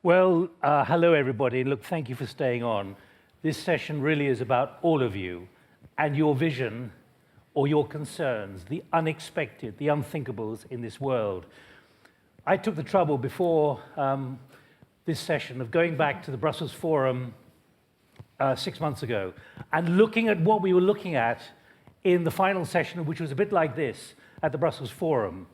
Well, hello everybody. Look, thank you for staying on. This session really is about all of you and your vision or your concerns, the unexpected, the unthinkables in this world. I took the trouble before this session of going back to the Brussels Forum 6 months ago and looking at what we were looking at in the final session, which was a bit like this at the Brussels Forum.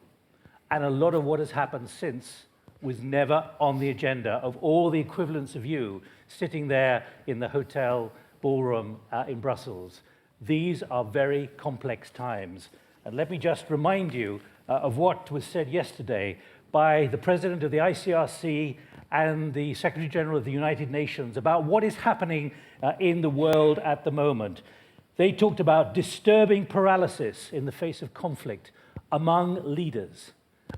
And a lot of what has happened since was never on the agenda of all the equivalents of you sitting there in the hotel ballroom in Brussels. These are very complex times. And let me just remind you of what was said yesterday by the President of the ICRC and the Secretary General of the United Nations about what is happening in the world at the moment. They talked about disturbing paralysis in the face of conflict among leaders.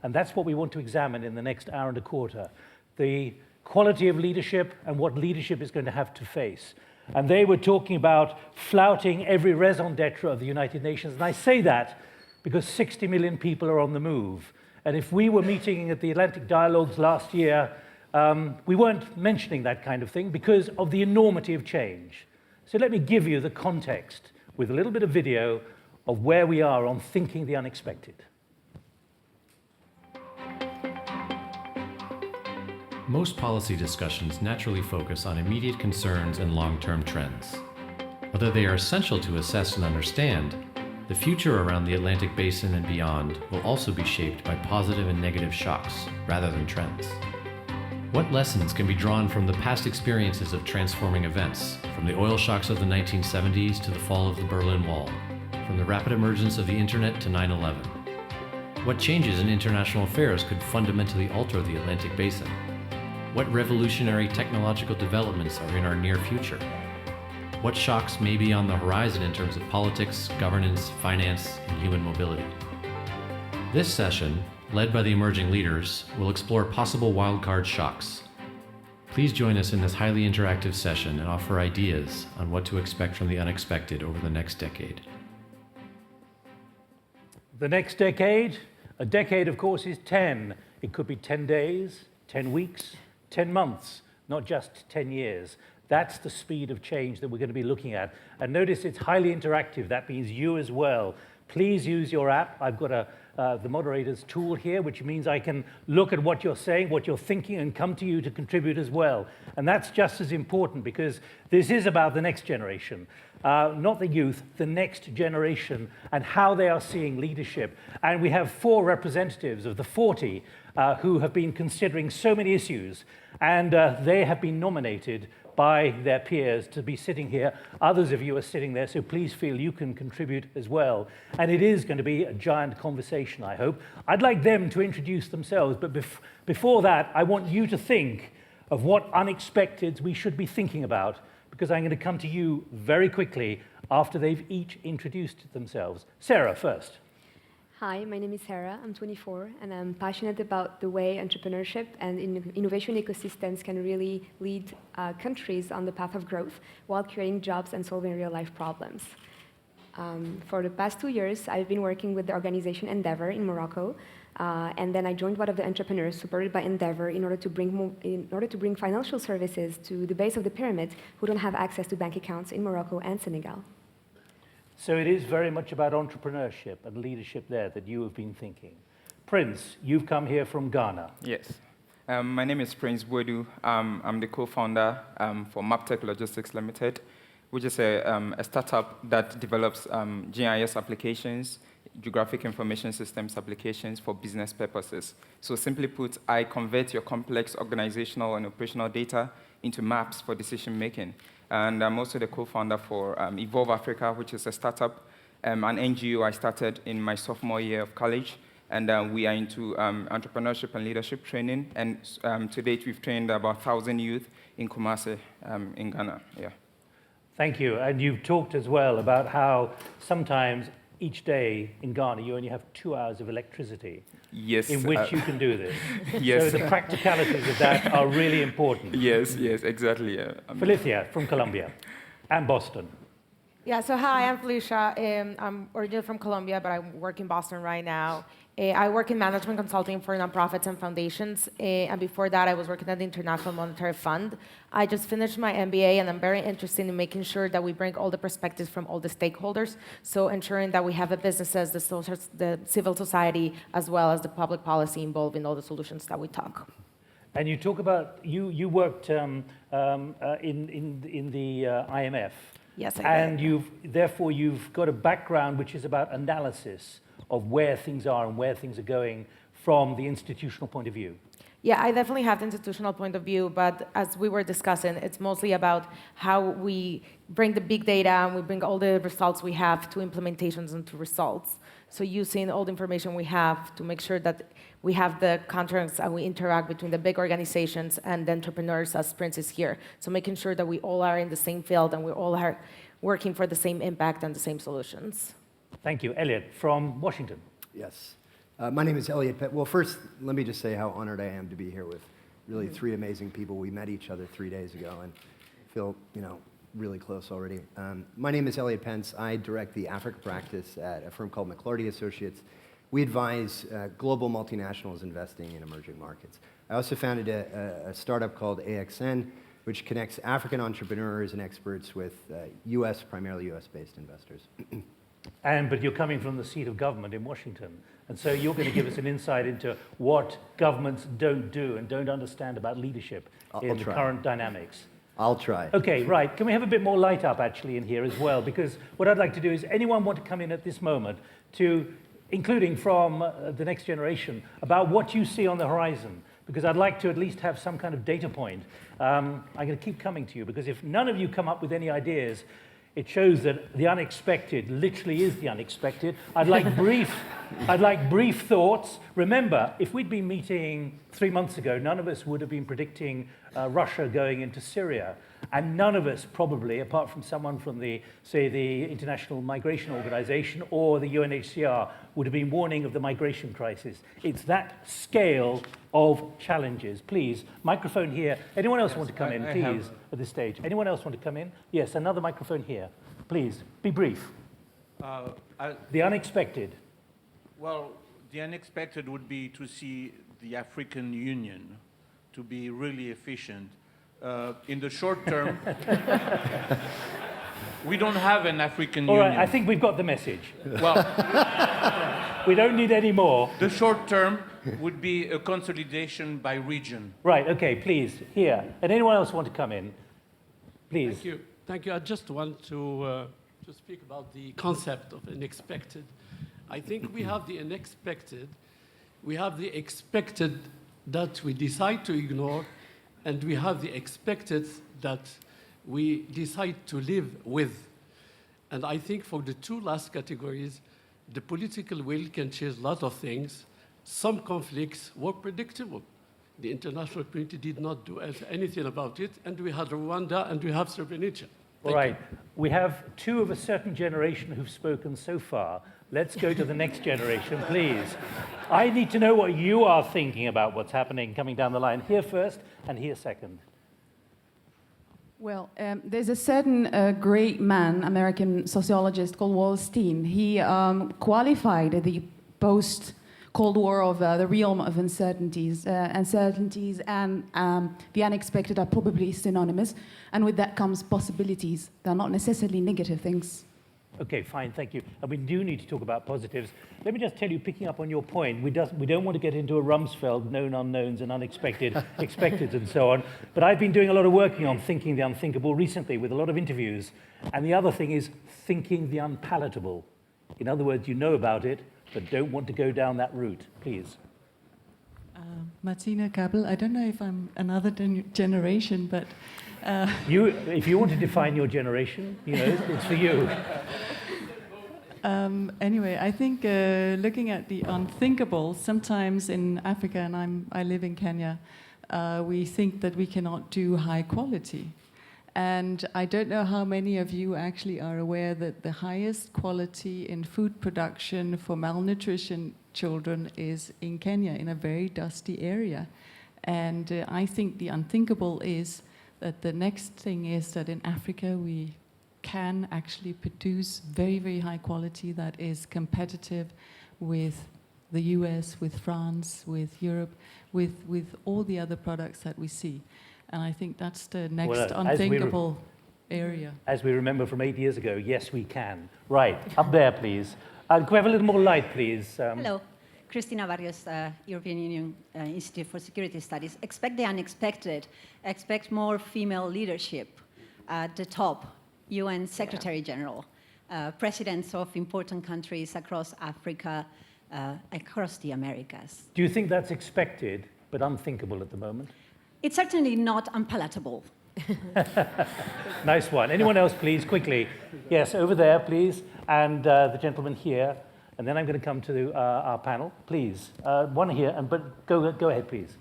And that's what we want to examine in the next hour and a quarter. The quality of leadership and what leadership is going to have to face. And they were talking about flouting every raison d'etre of the United Nations. And I say that because 60 million people are on the move. And if we were meeting at the Atlantic Dialogues last year, we weren't mentioning that kind of thing because of the enormity of change. So let me give you the context with a little bit of video of where we are on thinking the unexpected. Most policy discussions naturally focus on immediate concerns and long-term trends. Although they are essential to assess and understand, the future around the Atlantic Basin and beyond will also be shaped by positive and negative shocks rather than trends. What lessons can be drawn from the past experiences of transforming events, from the oil shocks of the 1970s to the fall of the Berlin Wall, from the rapid emergence of the internet to 9/11? What changes in international affairs could fundamentally alter the Atlantic Basin? What revolutionary technological developments are in our near future? What shocks may be on the horizon in terms of politics, governance, finance, and human mobility? This session, led by the emerging leaders, will explore possible wildcard shocks. Please join us in this highly interactive session and offer ideas on what to expect from the unexpected over the next decade. The next decade? A decade, of course, is 10. It could be 10 days, 10 weeks, 10 months, not just 10 years. That's the speed of change that we're going to be looking at. And notice it's highly interactive. That means you as well. Please use your app. I've got the moderator's tool here, which means I can look at what you're saying, what you're thinking, and come to you to contribute as well. And that's just as important because this is about the next generation. Not the youth, the next generation, and how they are seeing leadership. And we have 4 representatives of the 40 who have been considering so many issues, and they have been nominated by their peers to be sitting here. Others of you are sitting there, so please feel you can contribute as well. And it is going to be a giant conversation, I hope. I'd like them to introduce themselves, but before that, I want you to think of what unexpecteds we should be thinking about, because I'm going to come to you very quickly after they've each introduced themselves. Sara, first. Hi, my name is Sara. I'm 24, and I'm passionate about the way entrepreneurship and innovation ecosystems can really lead countries on the path of growth while creating jobs and solving real-life problems. For the past 2 years, I've been working with the organization Endeavor in Morocco, and then I joined one of the entrepreneurs supported by Endeavor in order to bring financial services to the base of the pyramid who don't have access to bank accounts in Morocco and Senegal. So it is very much about entrepreneurship and leadership there that you have been thinking. Prince, you've come here from Ghana. Yes. My name is Prince Boadu. I'm the co-founder for MapTech Logistics Limited, which is a startup that develops GIS applications, geographic information systems applications for business purposes. So simply put, I convert your complex organizational and operational data into maps for decision making. And I'm also the co-founder for Evolve Africa, which is a startup, an NGO I started in my sophomore year of college. And we are into entrepreneurship and leadership training. And to date, we've trained about 1,000 youth in Kumasi, in Ghana. Yeah. Thank you. And you've talked as well about how sometimes each day in Ghana, you only have 2 hours of electricity. Yes. In which you can do this. Yes. So the practicalities of that are really important. Yes, yes, exactly. Yeah. Felizia from Colombia and Boston. Yeah, so hi, I'm Felizia. I'm originally from Colombia, but I work in Boston right now. I work in management consulting for nonprofits and foundations, and before that I was working at the International Monetary Fund. I just finished my MBA, and I'm very interested in making sure that we bring all the perspectives from all the stakeholders, so ensuring that we have the businesses, the civil society, as well as the public policy involved in all the solutions that we talk. And you talk about, you worked in the IMF. Yes, I and did. Therefore you've got a background which is about analysis of where things are and where things are going from the institutional point of view. Yeah, I definitely have the institutional point of view, but as we were discussing, it's mostly about how we bring the big data and we bring all the results we have to implementations and to results. So using all the information we have to make sure that we have the contracts and we interact between the big organizations and the entrepreneurs, as Prince is here. So making sure that we all are in the same field and we all are working for the same impact and the same solutions. Thank you. Eliot, from Washington. Yes. My name is Eliot. Well, first, let me just say how honored I am to be here with really three amazing people. We met each other 3 days ago and feel, really close already. My name is Eliot Pence. I direct the Africa practice at a firm called McLarty Associates. We advise global multinationals investing in emerging markets. I also founded a startup called AXN, which connects African entrepreneurs and experts with primarily US-based investors. But you're coming from the seat of government in Washington. And so you're going to give us an insight into what governments don't do and don't understand about leadership in the current dynamics. I'll try. Okay, right. Can we have a bit more light up actually in here as well? Because what I'd like to do is anyone want to come in at this moment to, including from the next generation, about what you see on the horizon? Because I'd like to at least have some kind of data point. I'm going to keep coming to you because if none of you come up with any ideas, it shows that the unexpected literally is the unexpected. I'd like brief thoughts. Remember, if we'd been meeting 3 months ago, none of us would have been predicting Russia going into Syria. And none of us probably, apart from someone from the International Migration Organization or the UNHCR, would have been warning of the migration crisis. It's that scale of challenges. Please, microphone here. Anyone else want to come in, please, at this stage? Anyone else want to come in? Yes, another microphone here. Please, be brief. The unexpected. Well, the unexpected would be to see the African Union to be really efficient. In the short term, we don't have an African Union. All right, I think we've got the message. Well, we don't need any more. the short term would be a consolidation by region. Right, okay, please, here. And anyone else want to come in? Please. Thank you. Thank you. I just want to speak about the concept of unexpected. I think we have the unexpected. We have the expected that we decide to ignore, and we have the expected that we decide to live with. And I think for the two last categories, the political will can change a lot of things. Some conflicts were predictable. The international community did not do anything about it, and we had Rwanda and we have Srebrenica. All right, we have two of a certain generation who've spoken so far. Let's go to the next generation, please. I need to know what you are thinking about what's happening coming down the line. Here first and here second. Well, there's a certain great man, American sociologist called Wallerstein. He qualified the post-Cold War of the realm of uncertainties. Uncertainties and the unexpected are probably synonymous, and with that comes possibilities. They're not necessarily negative things. Okay, fine, thank you. And we do need to talk about positives. Let me just tell you, picking up on your point, we don't want to get into a Rumsfeld, known unknowns and unexpected expecteds and so on. But I've been doing a lot of working on thinking the unthinkable recently with a lot of interviews. And the other thing is thinking the unpalatable. In other words, you know about it, but don't want to go down that route. Please. Martina Kabel, I don't know if I'm another generation, but... If you want to define your generation, it's for you. Anyway, I think looking at the unthinkable, sometimes in Africa, and I live in Kenya, we think that we cannot do high quality. And I don't know how many of you actually are aware that the highest quality in food production for malnutrition children is in Kenya, in a very dusty area. And I think the unthinkable is that the next thing is that in Africa we can actually produce very, very high quality that is competitive with the US, with France, with Europe, with all the other products that we see. And I think that's the next unthinkable area. As we remember from 8 years ago, yes, we can. Right, up there, please. Could we have a little more light, please? Hello. Cristina Barrios, European Union Institute for Security Studies. Expect the unexpected. Expect more female leadership at the top. UN Secretary General, presidents of important countries across Africa, across the Americas. Do you think that's expected but unthinkable at the moment? It's certainly not unpalatable. Nice one. Anyone else, please, quickly? Yes, over there, please, and the gentleman here. And then I'm going to come to our panel. Please, one here, but go ahead, please.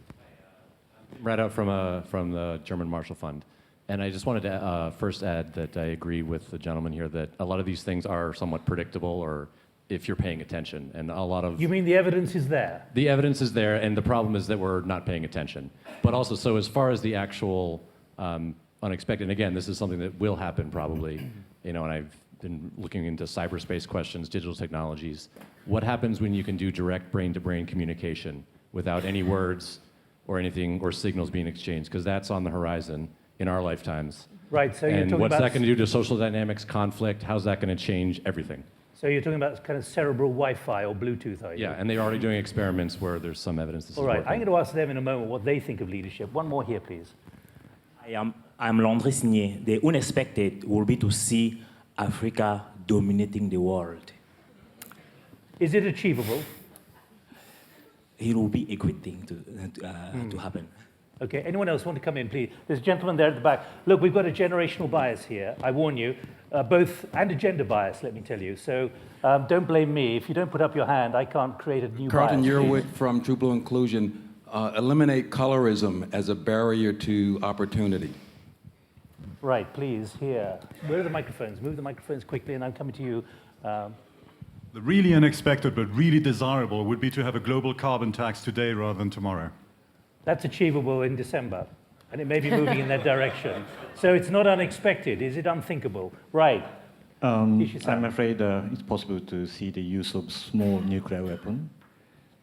Right out from the German Marshall Fund. And I just wanted to first add that I agree with the gentleman here that a lot of these things are somewhat predictable, or if you're paying attention. And a lot of... You mean the evidence is there? The evidence is there, and the problem is that we're not paying attention. But also, so as far as the actual unexpected, and again, this is something that will happen probably, and I've been looking into cyberspace questions, digital technologies. What happens when you can do direct brain-to-brain communication without any words or anything or signals being exchanged? Because that's on the horizon in our lifetimes. Right, so you're talking about... And what's that going to do to social dynamics, conflict? How's that going to change everything? So you're talking about kind of cerebral Wi-Fi or Bluetooth, are you? Yeah, and they're already doing experiments where there's some evidence to support All right, that. I'm going to ask them in a moment what they think of leadership. One more here, please. I'm Landry Signé. The unexpected will be to see Africa dominating the world. Is it achievable? It will be a great thing to happen. Okay, anyone else want to come in, please? There's a gentleman there at the back. Look, we've got a generational bias here, I warn you, and a gender bias, let me tell you. So don't blame me. If you don't put up your hand, I can't create a new Carlton bias. Yerwick from True Blue Inclusion. Eliminate colorism as a barrier to opportunity. Right, please, here. Where are the microphones? Move the microphones quickly, and I'm coming to you. The really unexpected but really desirable would be to have a global carbon tax today rather than tomorrow. That's achievable in December, and it may be moving in that direction. So it's not unexpected. Is it unthinkable? Right. I'm afraid it's possible to see the use of small nuclear weapon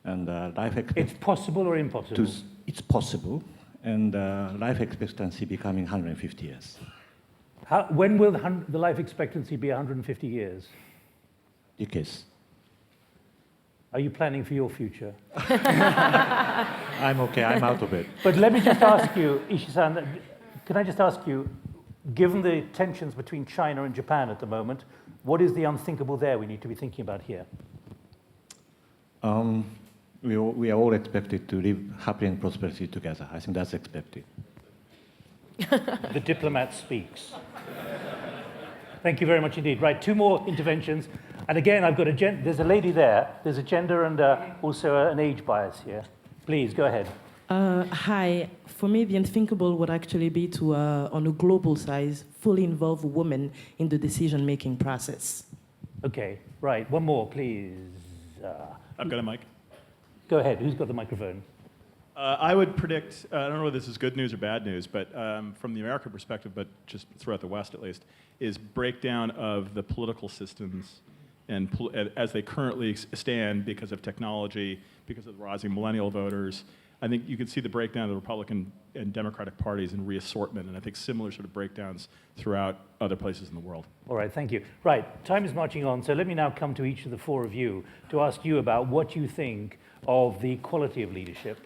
and life expectancy. It's possible or impossible? It's possible, and life expectancy becoming 150 years. When will the life expectancy be 150 years? Decades. Are you planning for your future? I'm okay, I'm out of it. But let me just ask you, Ishi-san, can I just ask you, given the tensions between China and Japan at the moment, what is the unthinkable there we need to be thinking about here? We are all expected to live happily and prosperously together. I think that's expected. The diplomat speaks. Thank you very much indeed. Right, two more interventions. And again, I've got there's a lady there. There's a gender and also an age bias here. Please, go ahead. Hi. For me, the unthinkable would actually be to, on a global size, fully involve women in the decision-making process. Okay, right. One more, please. I've got a mic. Go ahead. Who's got the microphone? I would predict, I don't know whether this is good news or bad news, but from the American perspective, but just throughout the West at least, is breakdown of the political systems and as they currently stand because of technology, because of the rising millennial voters. I think you can see the breakdown of the Republican and Democratic parties and reassortment, and I think similar sort of breakdowns throughout other places in the world. All right, thank you. Right, time is marching on, so let me now come to each of the four of you to ask you about what you think of the quality of leadership,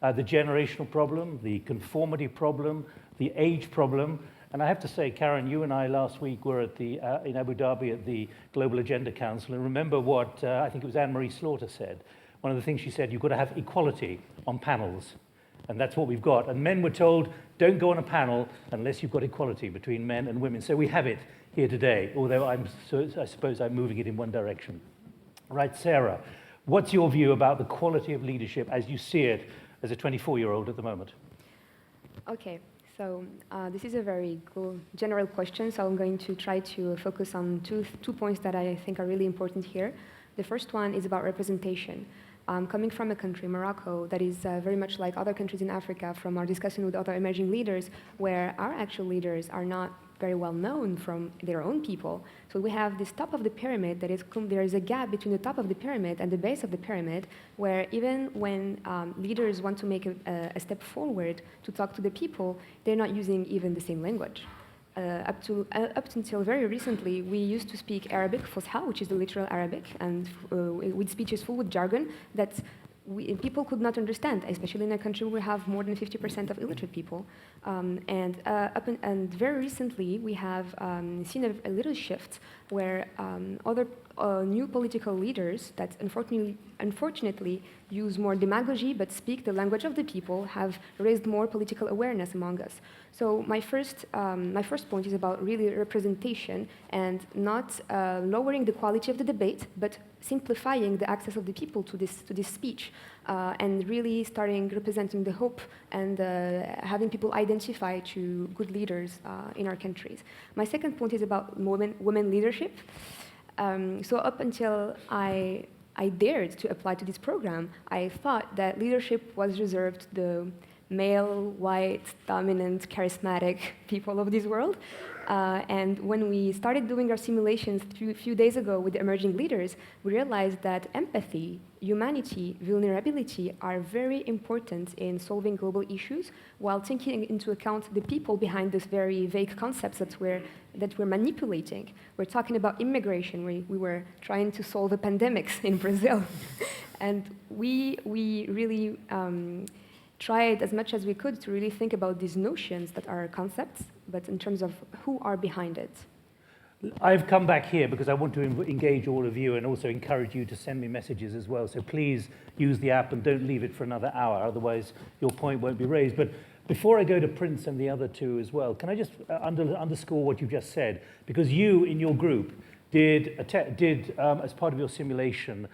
the generational problem, the conformity problem, the age problem. And I have to say, Karen, you and I last week were at in Abu Dhabi at the Global Agenda Council, and remember what I think it was Anne-Marie Slaughter said. One of the things she said, you've got to have equality on panels. And that's what we've got. And men were told, don't go on a panel unless you've got equality between men and women. So we have it here today, although I suppose I'm moving it in one direction. Right, Sarah, what's your view about the quality of leadership as you see it as a 24-year-old at the moment? Okay, so this is a very general question, so I'm going to try to focus on two points that I think are really important here. The first one is about representation. Coming from a country, Morocco, that is very much like other countries in Africa, from our discussion with other emerging leaders, where our actual leaders are not very well known from their own people. So we have this top of the pyramid that is, there is a gap between the top of the pyramid and the base of the pyramid, where even when leaders want to make a step forward to talk to the people, they're not using even the same language. Up until very recently, we used to speak Arabic, Fusha, which is the literal Arabic, and with speeches full with jargon that people could not understand, especially in a country where we have more than 50% of illiterate people. And very recently, we have seen a little shift where other new political leaders that unfortunately use more demagogy but speak the language of the people have raised more political awareness among us. So my first point is about really representation and not lowering the quality of the debate, but simplifying the access of the people to this speech, and really starting representing the hope and having people identify to good leaders in our countries. My second point is about women leadership. So up until I dared to apply to this program, I thought that leadership was reserved to the male, white, dominant, charismatic people of this world. And when we started doing our simulations a few days ago with the emerging leaders, we realized that empathy, humanity, vulnerability are very important in solving global issues, while taking into account the people behind this very vague concepts that we're manipulating. We're talking about immigration. We were trying to solve the pandemics in Brazil. And we really tried as much as we could to really think about these notions that are concepts, but in terms of who are behind it. I've come back here because I want to engage all of you and also encourage you to send me messages as well. So please use the app and don't leave it for another hour, otherwise your point won't be raised. But before I go to Prince and the other two as well, can I just underscore what you just said? Because you, in your group, did as part of your simulation,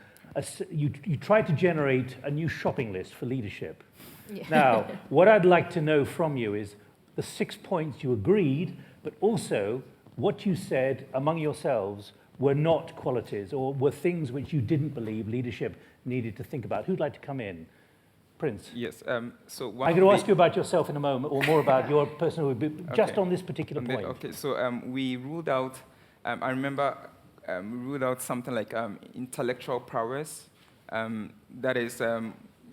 you tried to generate a new shopping list for leadership. Yeah. Now, what I'd like to know from you is the 6 points you agreed, but also what you said among yourselves were not qualities or were things which you didn't believe leadership needed to think about. Who'd like to come in? Prince. Yes. So I'm going to ask you about yourself in a moment, or more about your personal, just on this particular point. Okay. So we ruled out. I remember we ruled out something like intellectual prowess. That is,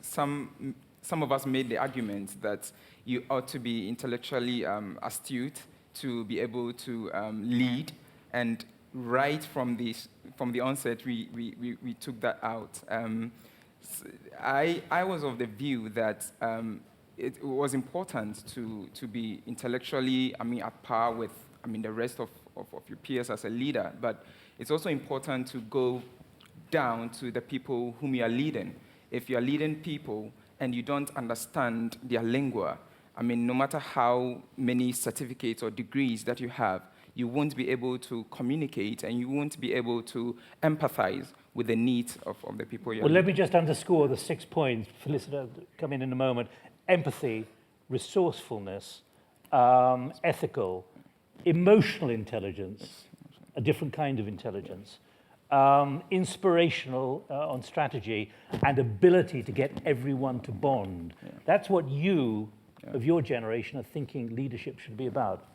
some of us made the argument that you ought to be intellectually astute to be able to lead, and right from the onset, we took that out. I was of the view that it was important to be intellectually, at par with, the rest of your peers as a leader, but it's also important to go down to the people whom you are leading. If you are leading people and you don't understand their lingua, no matter how many certificates or degrees that you have, you won't be able to communicate and you won't be able to empathize with the needs of the people you're Well, let me just underscore the 6 points. Felizia, come in a moment. Empathy, resourcefulness, ethical, emotional intelligence, a different kind of intelligence, inspirational on strategy, and ability to get everyone to bond. Yeah. That's what you, of your generation, are thinking leadership should be about.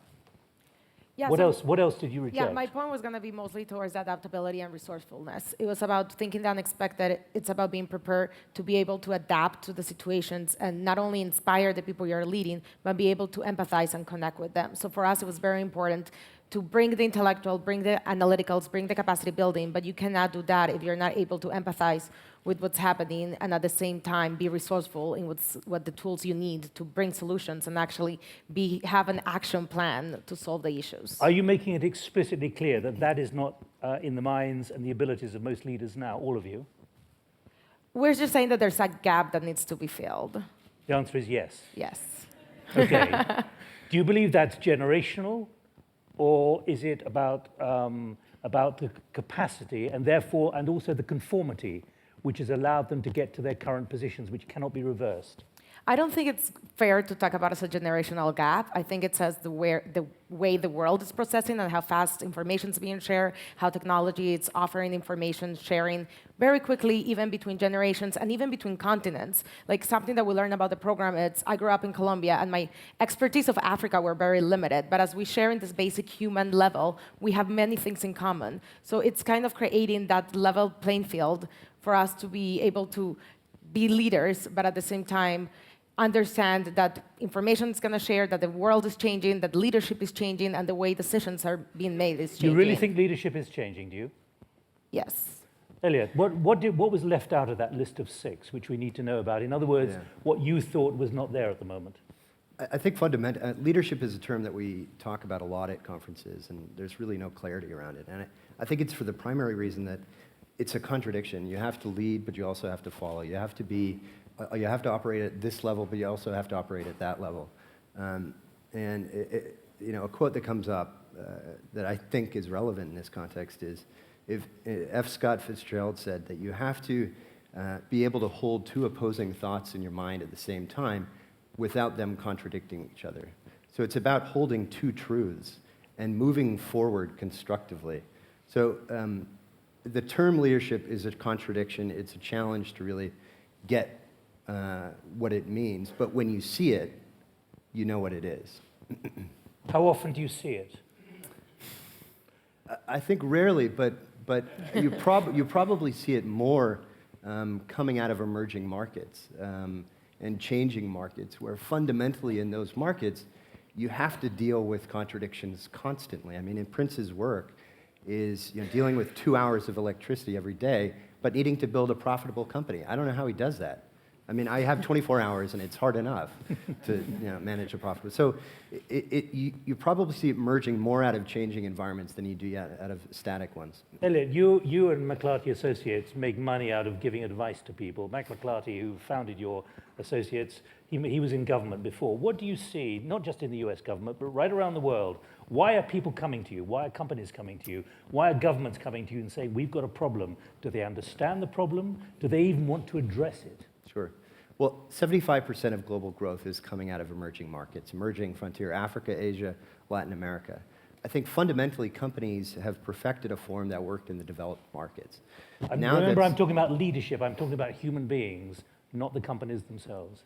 Yeah, what else did you reject? Yeah, my point was going to be mostly towards adaptability and resourcefulness. It was about thinking the unexpected. It's about being prepared to be able to adapt to the situations and not only inspire the people you're leading, but be able to empathize and connect with them. So for us, it was very important to bring the intellectual, bring the analyticals, bring the capacity building, but you cannot do that if you're not able to empathize with what's happening and at the same time be resourceful in what the tools you need to bring solutions and actually have an action plan to solve the issues. Are you making it explicitly clear that that is not in the minds and the abilities of most leaders now, all of you? We're just saying that there's a gap that needs to be filled. The answer is yes. Yes. Okay. Do you believe that's generational? Or is it about the capacity and therefore, and also the conformity which has allowed them to get to their current positions, which cannot be reversed? I don't think it's fair to talk about as a generational gap. I think it says the way the world is processing and how fast information is being shared, how technology is offering information sharing very quickly, even between generations and even between continents. Like something that we learned about the program, I grew up in Colombia and my expertise of Africa were very limited, but as we share in this basic human level, we have many things in common. So it's kind of creating that level playing field for us to be able to be leaders, but at the same time, understand that information is going to share, that the world is changing, that leadership is changing, and the way decisions are being made is changing. You really think leadership is changing, do you? Yes. Eliot, what was left out of that list of 6, which we need to know about? In other words, what you thought was not there at the moment? I think fundamentally, leadership is a term that we talk about a lot at conferences, and there's really no clarity around it. And I think it's for the primary reason that it's a contradiction. You have to lead, but you also have to follow. You have to operate at this level, but you also have to operate at that level. A quote that comes up that I think is relevant in this context is, if F. Scott Fitzgerald said that you have to be able to hold 2 opposing thoughts in your mind at the same time without them contradicting each other. So it's about holding 2 truths and moving forward constructively. So the term leadership is a contradiction. It's a challenge to really get what it means, but when you see it, you know what it is. How often do you see it? I think rarely, but you probably see it more coming out of emerging markets and changing markets, where fundamentally in those markets, you have to deal with contradictions constantly. I mean, in Prince's work is dealing with 2 hours of electricity every day, but needing to build a profitable company. I don't know how he does that. I mean, I have 24 hours, and it's hard enough to manage a profit. So you probably see it merging more out of changing environments than you do out of static ones. Eliot, you and McLarty Associates make money out of giving advice to people. Mac McLarty, who founded your associates, he was in government before. What do you see, not just in the US government, but right around the world? Why are people coming to you? Why are companies coming to you? Why are governments coming to you and saying, we've got a problem? Do they understand the problem? Do they even want to address it? Sure. Well, 75% of global growth is coming out of emerging markets, emerging frontier, Africa, Asia, Latin America. I think fundamentally companies have perfected a form that worked in the developed markets. Remember, I'm talking about leadership. I'm talking about human beings, not the companies themselves.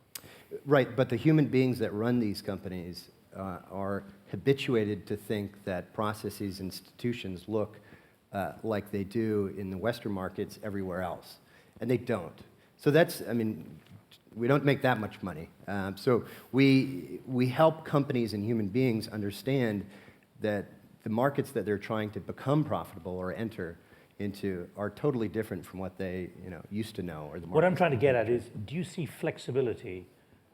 Right, but the human beings that run these companies are habituated to think that processes, institutions look like they do in the Western markets everywhere else, and they don't. So we don't make that much money. So we help companies and human beings understand that the markets that they're trying to become profitable or enter into are totally different from what they used to know. Or the what I'm trying to get at is, do you see flexibility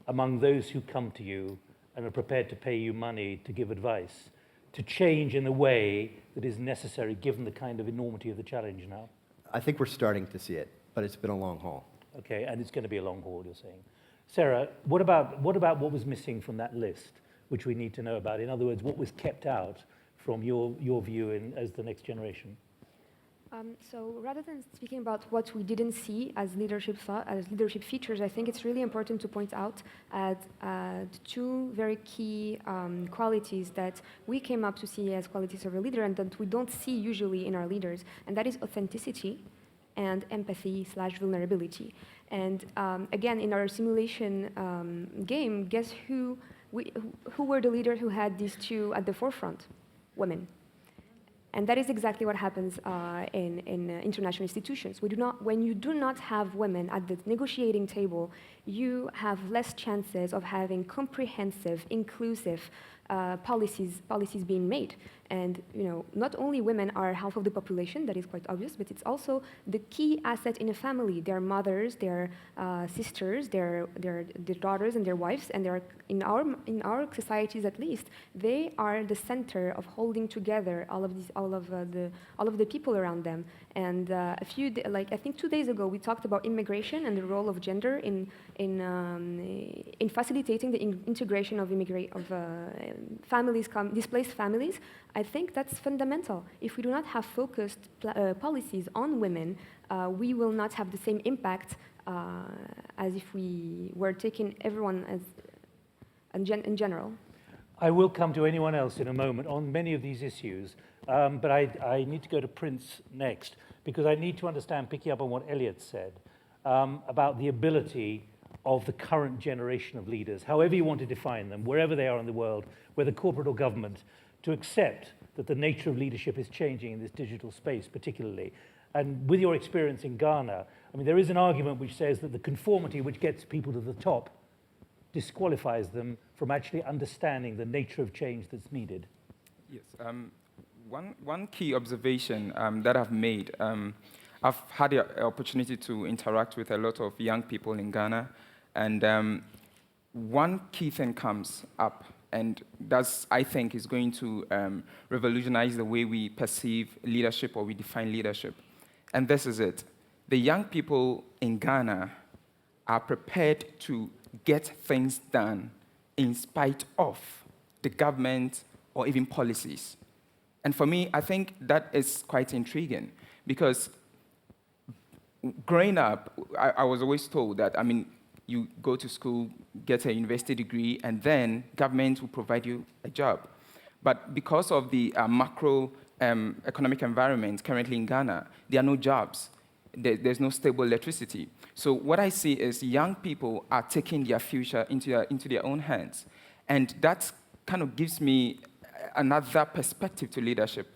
among those who come to you and are prepared to pay you money to give advice, to change in the way that is necessary given the kind of enormity of the challenge now? I think we're starting to see it, but it's been a long haul. Okay, and it's going to be a long haul, you're saying. Sara, what about what was missing from that list, which we need to know about? In other words, what was kept out from your view as the next generation? So rather than speaking about what we didn't see as leadership features, I think it's really important to point out the 2 very key qualities that we came up to see as qualities of a leader and that we don't see usually in our leaders, and that is authenticity and empathy/vulnerability. And again, in our simulation game, guess who were the leaders who had these 2 at the forefront? Women. And that is exactly what happens in international institutions. When you do not have women at the negotiating table, you have less chances of having comprehensive, inclusive policies being made. And not only women are half of the population, that is quite obvious, but it's also the key asset in a family. Their mothers, their sisters, their daughters and their wives, and they're in our societies at least, they are the center of holding together all of the people around them. And I think 2 days ago we talked about immigration and the role of gender in facilitating the integration of displaced families. I think that's fundamental. If we do not have focused policies on women, we will not have the same impact as if we were taking everyone as in general. I will come to anyone else in a moment on many of these issues, but I need to go to Prince next, because I need to understand, picking up on what Eliot said, about the ability of the current generation of leaders, however you want to define them, wherever they are in the world, whether corporate or government, to accept that the nature of leadership is changing in this digital space particularly. And with your experience in Ghana, I mean, there is an argument which says that the conformity which gets people to the top disqualifies them from actually understanding the nature of change that's needed. Yes. One key observation that I've made, I've had the opportunity to interact with a lot of young people in Ghana, and one key thing comes up, and that's, I think, is going to revolutionize the way we perceive leadership or we define leadership. And this is it. The young people in Ghana are prepared to get things done in spite of the government or even policies. And for me, I think that is quite intriguing, because growing up, I was always told that, I mean, you go to school, get a university degree, and then government will provide you a job. But because of the macro economic environment currently in Ghana, there are no jobs. There's no stable electricity. So what I see is young people are taking their future into their own hands. And that kind of gives me another perspective to leadership.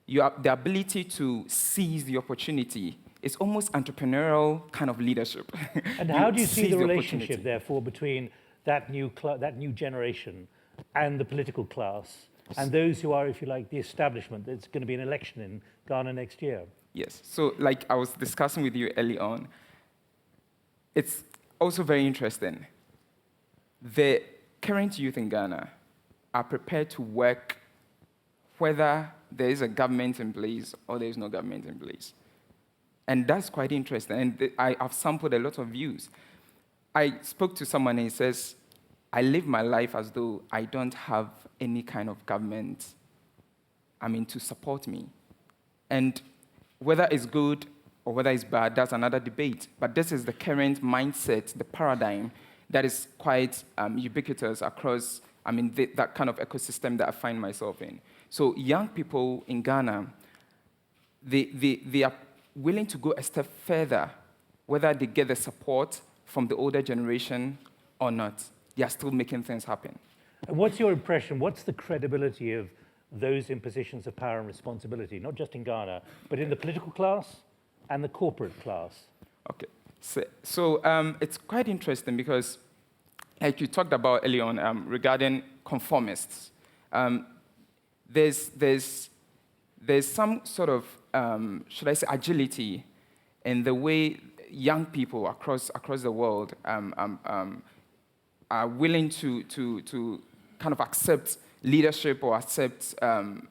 The ability to seize the opportunity. It's almost entrepreneurial kind of leadership. And how do you see the relationship, therefore, between that new generation and the political class, and those who are, if you like, the establishment? There's going to be an election in Ghana next year. Yes. So, like I was discussing with you early on, it's also very interesting. The current youth in Ghana are prepared to work whether there is a government in place or there is no government in place. And that's quite interesting. And I've sampled a lot of views. I spoke to someone and he says, I live my life as though I don't have any kind of government, to support me. And whether it's good or whether it's bad, that's another debate. But this is the current mindset, the paradigm that is quite ubiquitous across, that kind of ecosystem that I find myself in. So young people in Ghana, they are willing to go a step further, whether they get the support from the older generation or not. They are still making things happen. And what's your impression? What's the credibility of those in positions of power and responsibility, not just in Ghana, but in the political class and the corporate class? Okay. So it's quite interesting because, like you talked about earlier on, regarding conformists, there's some sort of, should I say, agility in the way young people across the world are willing to kind of accept leadership or accept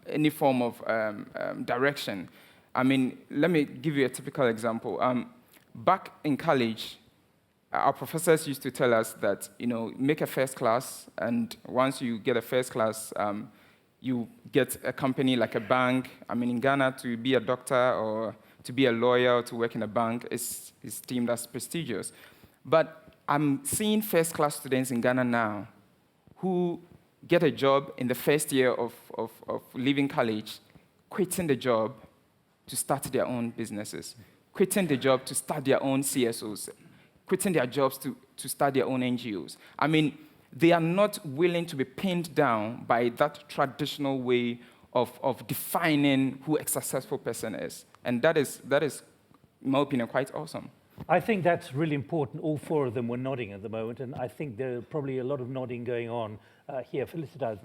any form of direction. Let me give you a typical example. Back in college, our professors used to tell us that, make a first class, and once you get a first class, you get a company like a bank. In Ghana, to be a doctor or to be a lawyer or to work in a bank is deemed as prestigious. But I'm seeing first-class students in Ghana now who get a job in the first year of leaving college, quitting the job to start their own businesses, quitting the job to start their own CSOs, quitting their jobs to start their own NGOs. They are not willing to be pinned down by that traditional way of defining who a successful person is. And that is, in my opinion, quite awesome. I think that's really important. All four of them were nodding at the moment, and I think there's probably a lot of nodding going on here. Felizia,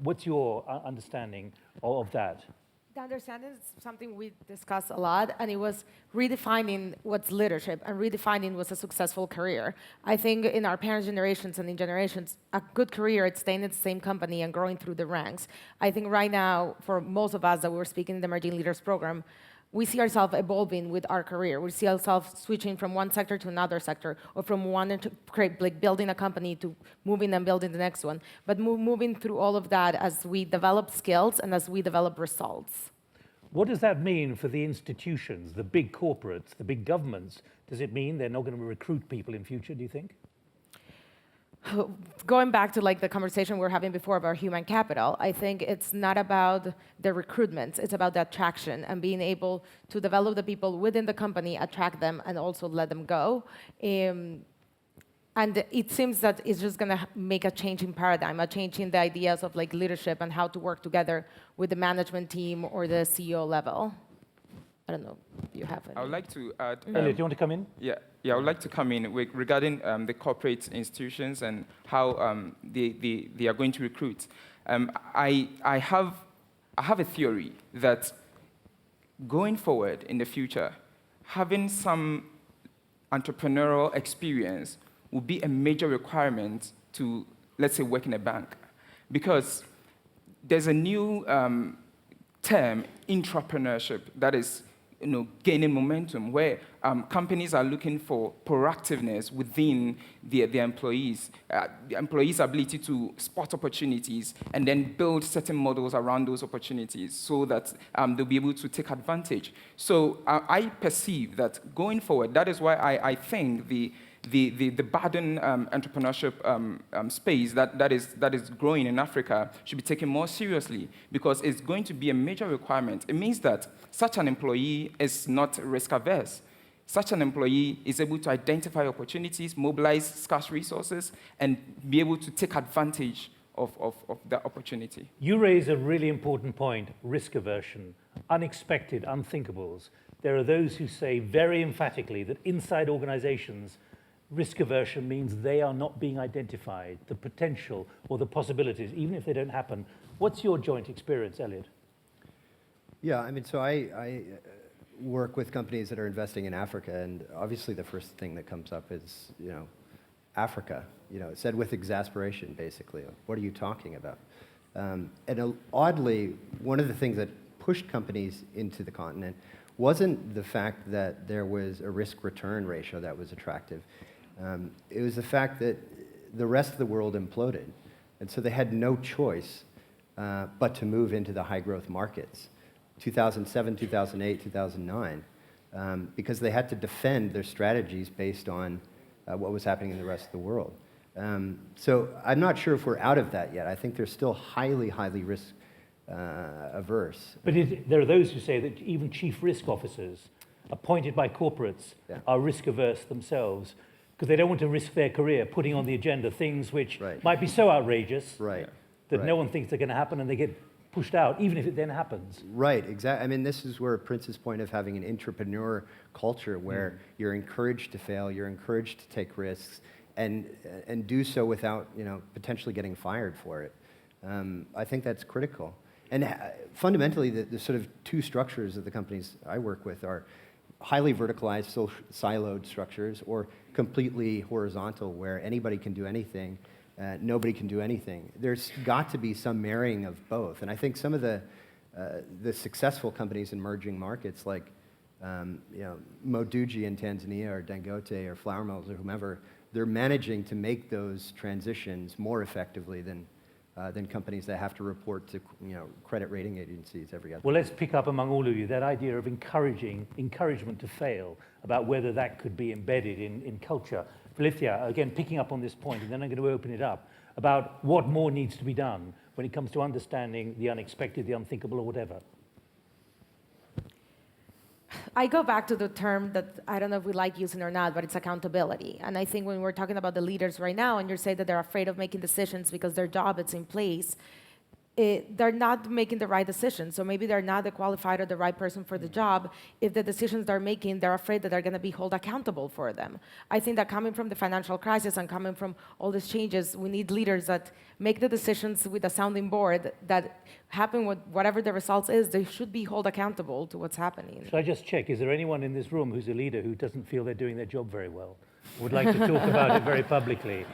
what's your understanding of that? The understanding is something we discuss a lot, and it was redefining what's leadership and redefining what's a successful career. I think in our parents' generations and in generations, a good career is staying at the same company and growing through the ranks. I think right now, for most of us that we're speaking in the Emerging Leaders program, we see ourselves evolving with our career. We see ourselves switching from one sector to another sector, or from one to building a company to moving and building the next one. But moving through all of that as we develop skills and as we develop results. What does that mean for the institutions, the big corporates, the big governments? Does it mean they're not going to recruit people in future, do you think? Going back to like the conversation we were having before about human capital, I think it's not about the recruitment, it's about the attraction and being able to develop the people within the company, attract them, and also let them go. And it seems that it's just going to make a change in paradigm, a change in the ideas of like leadership and how to work together with the management team or the CEO level. I don't know if you have it. I would like to add... Eliot, do you want to come in? Yeah, I would like to come in regarding the corporate institutions and how they are going to recruit. I have a theory that going forward in the future, having some entrepreneurial experience will be a major requirement to, let's say, work in a bank. Because there's a new term, intrapreneurship, that is gaining momentum, where companies are looking for proactiveness within their employees, the employees' ability to spot opportunities and then build certain models around those opportunities so that they'll be able to take advantage. So I perceive that going forward, that is why I think the burden entrepreneurship space that is growing in Africa should be taken more seriously, because it's going to be a major requirement. It means that such an employee is not risk averse. Such an employee is able to identify opportunities, mobilize scarce resources, and be able to take advantage of that opportunity. You raise a really important point, risk aversion, unexpected, unthinkables. There are those who say very emphatically that inside organizations, risk aversion means they are not being identified, the potential or the possibilities, even if they don't happen. What's your joint experience, Eliot? Yeah, I mean, so I work with companies that are investing in Africa, and obviously the first thing that comes up is, Africa. It's said with exasperation, basically. What are you talking about? And oddly, one of the things that pushed companies into the continent wasn't the fact that there was a risk-return ratio that was attractive. It was the fact that the rest of the world imploded. And so they had no choice but to move into the high-growth markets, 2007, 2008, 2009, because they had to defend their strategies based on what was happening in the rest of the world. So I'm not sure if we're out of that yet. I think they're still highly, highly risk averse. But there are those who say that even chief risk officers appointed by corporates are risk averse themselves, because they don't want to risk their career putting on the agenda things which might be so outrageous that no one thinks they're going to happen, and they get pushed out, even if it then happens. Right, exactly. I mean, this is where Prince's point of having an entrepreneur culture where you're encouraged to fail, you're encouraged to take risks, and do so without, potentially getting fired for it. I think that's critical. And fundamentally, the sort of two structures of the companies I work with are highly verticalized, siloed structures, or completely horizontal, where anybody can do anything, nobody can do anything. There's got to be some marrying of both. And I think some of the successful companies in emerging markets, like Moduji in Tanzania, or Dangote, or Flour Mills, or whomever, they're managing to make those transitions more effectively than companies that have to report to credit rating agencies every other. Well, let's pick up among all of you that idea of encouragement to fail, about whether that could be embedded in culture. Felizia, again, picking up on this point, and then I'm going to open it up, about what more needs to be done when it comes to understanding the unexpected, the unthinkable, or whatever. I go back to the term that I don't know if we like using or not, but it's accountability. And I think when we're talking about the leaders right now, and you say that they're afraid of making decisions because their job is in place, they're not making the right decisions. So maybe they're not the qualified or the right person for the job. If the decisions they're making, they're afraid that they're going to be held accountable for them. I think that coming from the financial crisis and coming from all these changes, we need leaders that make the decisions with a sounding board that happen with whatever the results is. They should be held accountable to what's happening. Should I just check, is there anyone in this room who's a leader who doesn't feel they're doing their job very well? Would like to talk about it very publicly?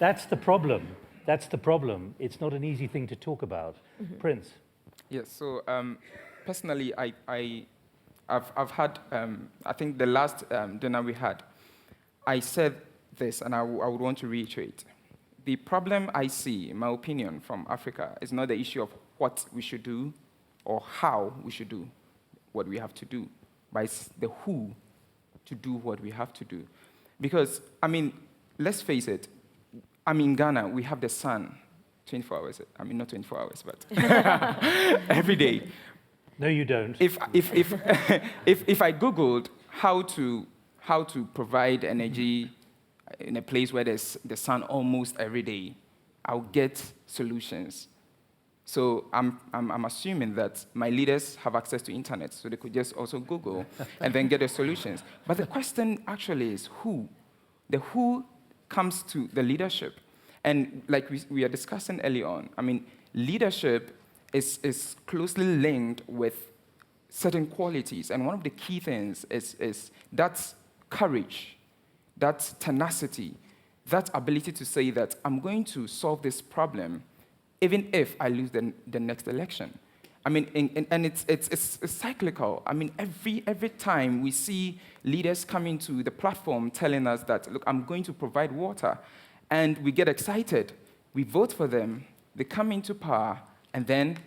That's the problem. That's the problem. It's not an easy thing to talk about. Prince? Yes, so personally, I've had, I think the last dinner we had, I said this, and I would want to reiterate. The problem I see, in my opinion, from Africa is not the issue of what we should do or how we should do. what we have to do, but it's the who to do what we have to do. Because, I mean, let's face it, in Ghana, we have the sun 24 hours. I mean, not 24 hours, but every day. No, you don't. If I Googled how to provide energy in a place where there's the sun almost every day, I'll get solutions. So I'm assuming that my leaders have access to internet, so they could just also Google and then get the solutions. But the question actually is who? The who comes to the leadership. And like we are discussing early on, I mean, leadership is closely linked with certain qualities. And one of the key things is that's courage, that's tenacity, that ability to say that I'm going to solve this problem even if I lose the next election. I mean, and it's cyclical. I mean, every time we see leaders coming to the platform telling us that, look, I'm going to provide water, and we get excited, we vote for them, they come into power, and then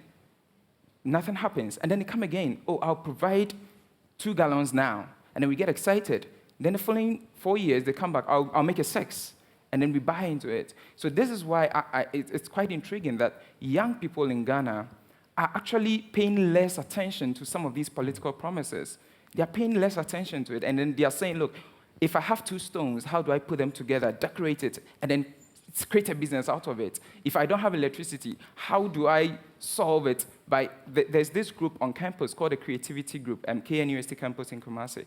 nothing happens. And then they come again, oh, I'll provide 2 gallons now, and then we get excited. Then the following 4 years, they come back, I'll make it 6. And then we buy into it. So this is why it's quite intriguing that young people in Ghana are actually paying less attention to some of these political promises. They are paying less attention to it, and then they are saying, look, if I have 2 stones, how do I put them together, decorate it, and then create a business out of it? If I don't have electricity, how do I solve it? There's this group on campus called the Creativity Group, KNUST campus in Kumasi.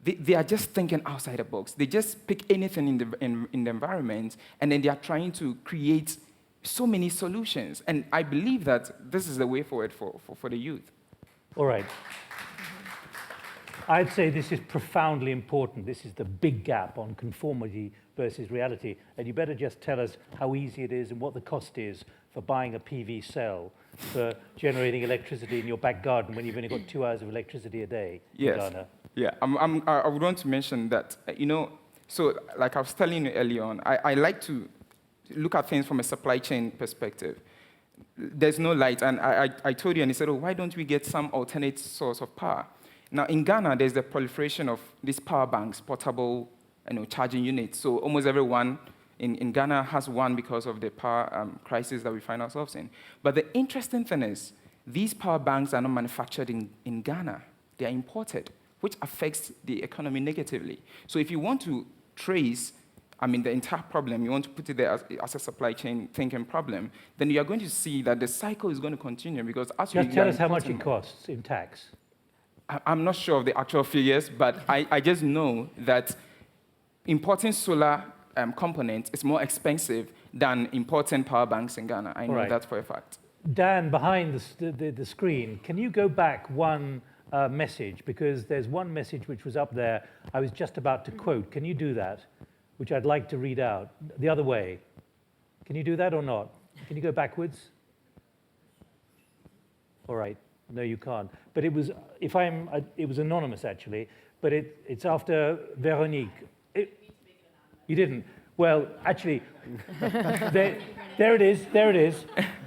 They are just thinking outside the box. They just pick anything in the environment, and then they are trying to create so many solutions. And I believe that this is the way forward for the youth. All right. I'd say this is profoundly important. This is the big gap on conformity versus reality. And you better just tell us how easy it is and what the cost is for buying a PV cell, for generating electricity in your back garden when you've only got 2 hours of electricity a day in Ghana. Yeah, I would want to mention that, so like I was telling you earlier on, I like to look at things from a supply chain perspective. There's no light, and I told you, and he said, oh, why don't we get some alternate source of power? Now, in Ghana, there's the proliferation of these power banks, portable charging units. So almost everyone in Ghana has one because of the power crisis that we find ourselves in. But the interesting thing is, these power banks are not manufactured in Ghana. They are imported, which affects the economy negatively. So if you want to trace, the entire problem, you want to put it there as a supply chain thinking problem, then you are going to see that the cycle is going to continue because as Just tell us how much it costs in tax. I'm not sure of the actual figures, but I just know that importing solar components is more expensive than importing power banks in Ghana. I know that for a fact. Dan, behind the screen, can you go back one message? Because there's one message which was up there I was just about to quote. Can you do that? Which I'd like to read out. The other way. Can you do that or not? Can you go backwards? All right. No, you can't. But it was, it was anonymous actually. But it's after Veronique. You didn't. Well, actually, there it is. There it is.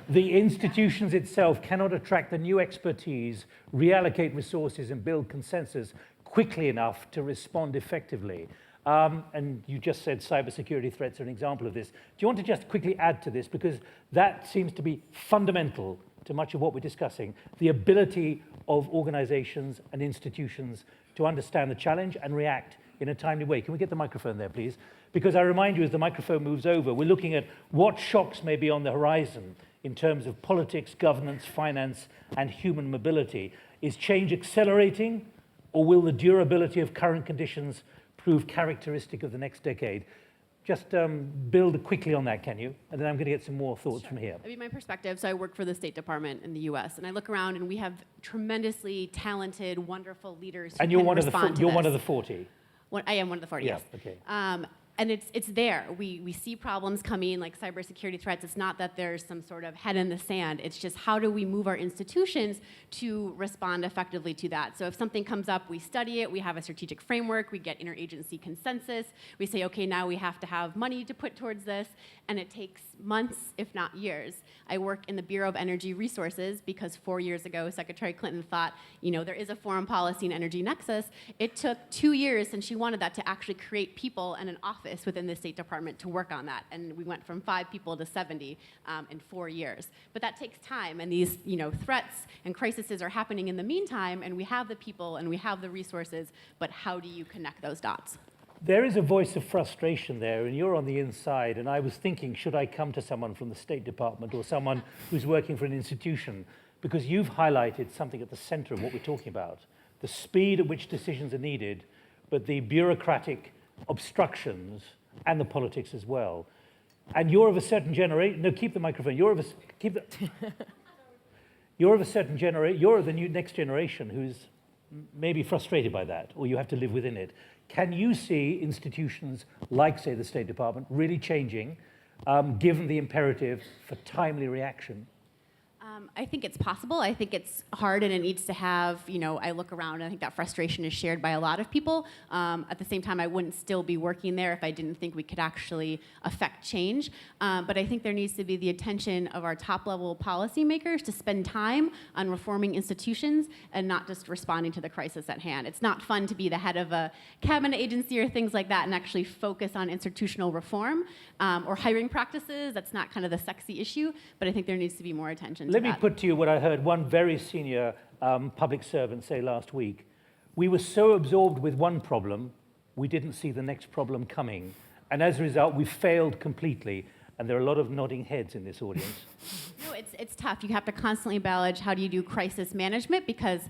The institutions itself cannot attract the new expertise, reallocate resources, and build consensus quickly enough to respond effectively. And you just said cybersecurity threats are an example of this. Do you want to just quickly add to this? Because that seems to be fundamental to much of what we're discussing, the ability of organizations and institutions to understand the challenge and react in a timely way. Can we get the microphone there, please? Because I remind you, as the microphone moves over, we're looking at what shocks may be on the horizon in terms of politics, governance, finance, and human mobility. Is change accelerating, or will the durability of current conditions prove characteristic of the next decade? Just build quickly on that, can you? And then I'm going to get some more thoughts from here. I mean, my perspective, so I work for the State Department in the US, and I look around and we have tremendously talented, wonderful leaders who and you're can one respond of the to you're this. one of the 40. I am one of the 40, yeah, yes. Okay. and it's there. We see problems coming, like cybersecurity threats. It's not that there's some sort of head in the sand. It's just how do we move our institutions to respond effectively to that. So if something comes up, we study it. We have a strategic framework. We get interagency consensus. We say, okay, now we have to have money to put towards this, and it takes months, if not years. I work in the Bureau of Energy Resources because 4 years ago, Secretary Clinton thought, there is a foreign policy and energy nexus. It took 2 years since she wanted that to actually create people and an office within the State Department to work on that. And we went from 5 people to 70 in 4 years. But that takes time, and these threats and crises are happening in the meantime, and we have the people and we have the resources, but how do you connect those dots? There is a voice of frustration there, and you're on the inside, and I was thinking, should I come to someone from the State Department or someone who's working for an institution? Because you've highlighted something at the center of what we're talking about, the speed at which decisions are needed, but the bureaucratic obstructions and the politics as well. And you're of a certain generation, no, keep the microphone, you're of a certain generation, you're of the next generation who's maybe frustrated by that, or you have to live within it. Can you see institutions like, say, the State Department really changing, given the imperative for timely reaction? I think it's possible. I think it's hard, and it needs to have, I look around and I think that frustration is shared by a lot of people. At the same time, I wouldn't still be working there if I didn't think we could actually affect change. But I think there needs to be the attention of our top-level policymakers to spend time on reforming institutions and not just responding to the crisis at hand. It's not fun to be the head of a cabinet agency or things like that and actually focus on institutional reform or hiring practices. That's not kind of the sexy issue, but I think there needs to be more attention to that. Let me put to you what I heard one very senior public servant say last week. We were so absorbed with one problem, we didn't see the next problem coming. And as a result, we failed completely. And there are a lot of nodding heads in this audience. No, it's tough. You have to constantly balance how do you do crisis management because,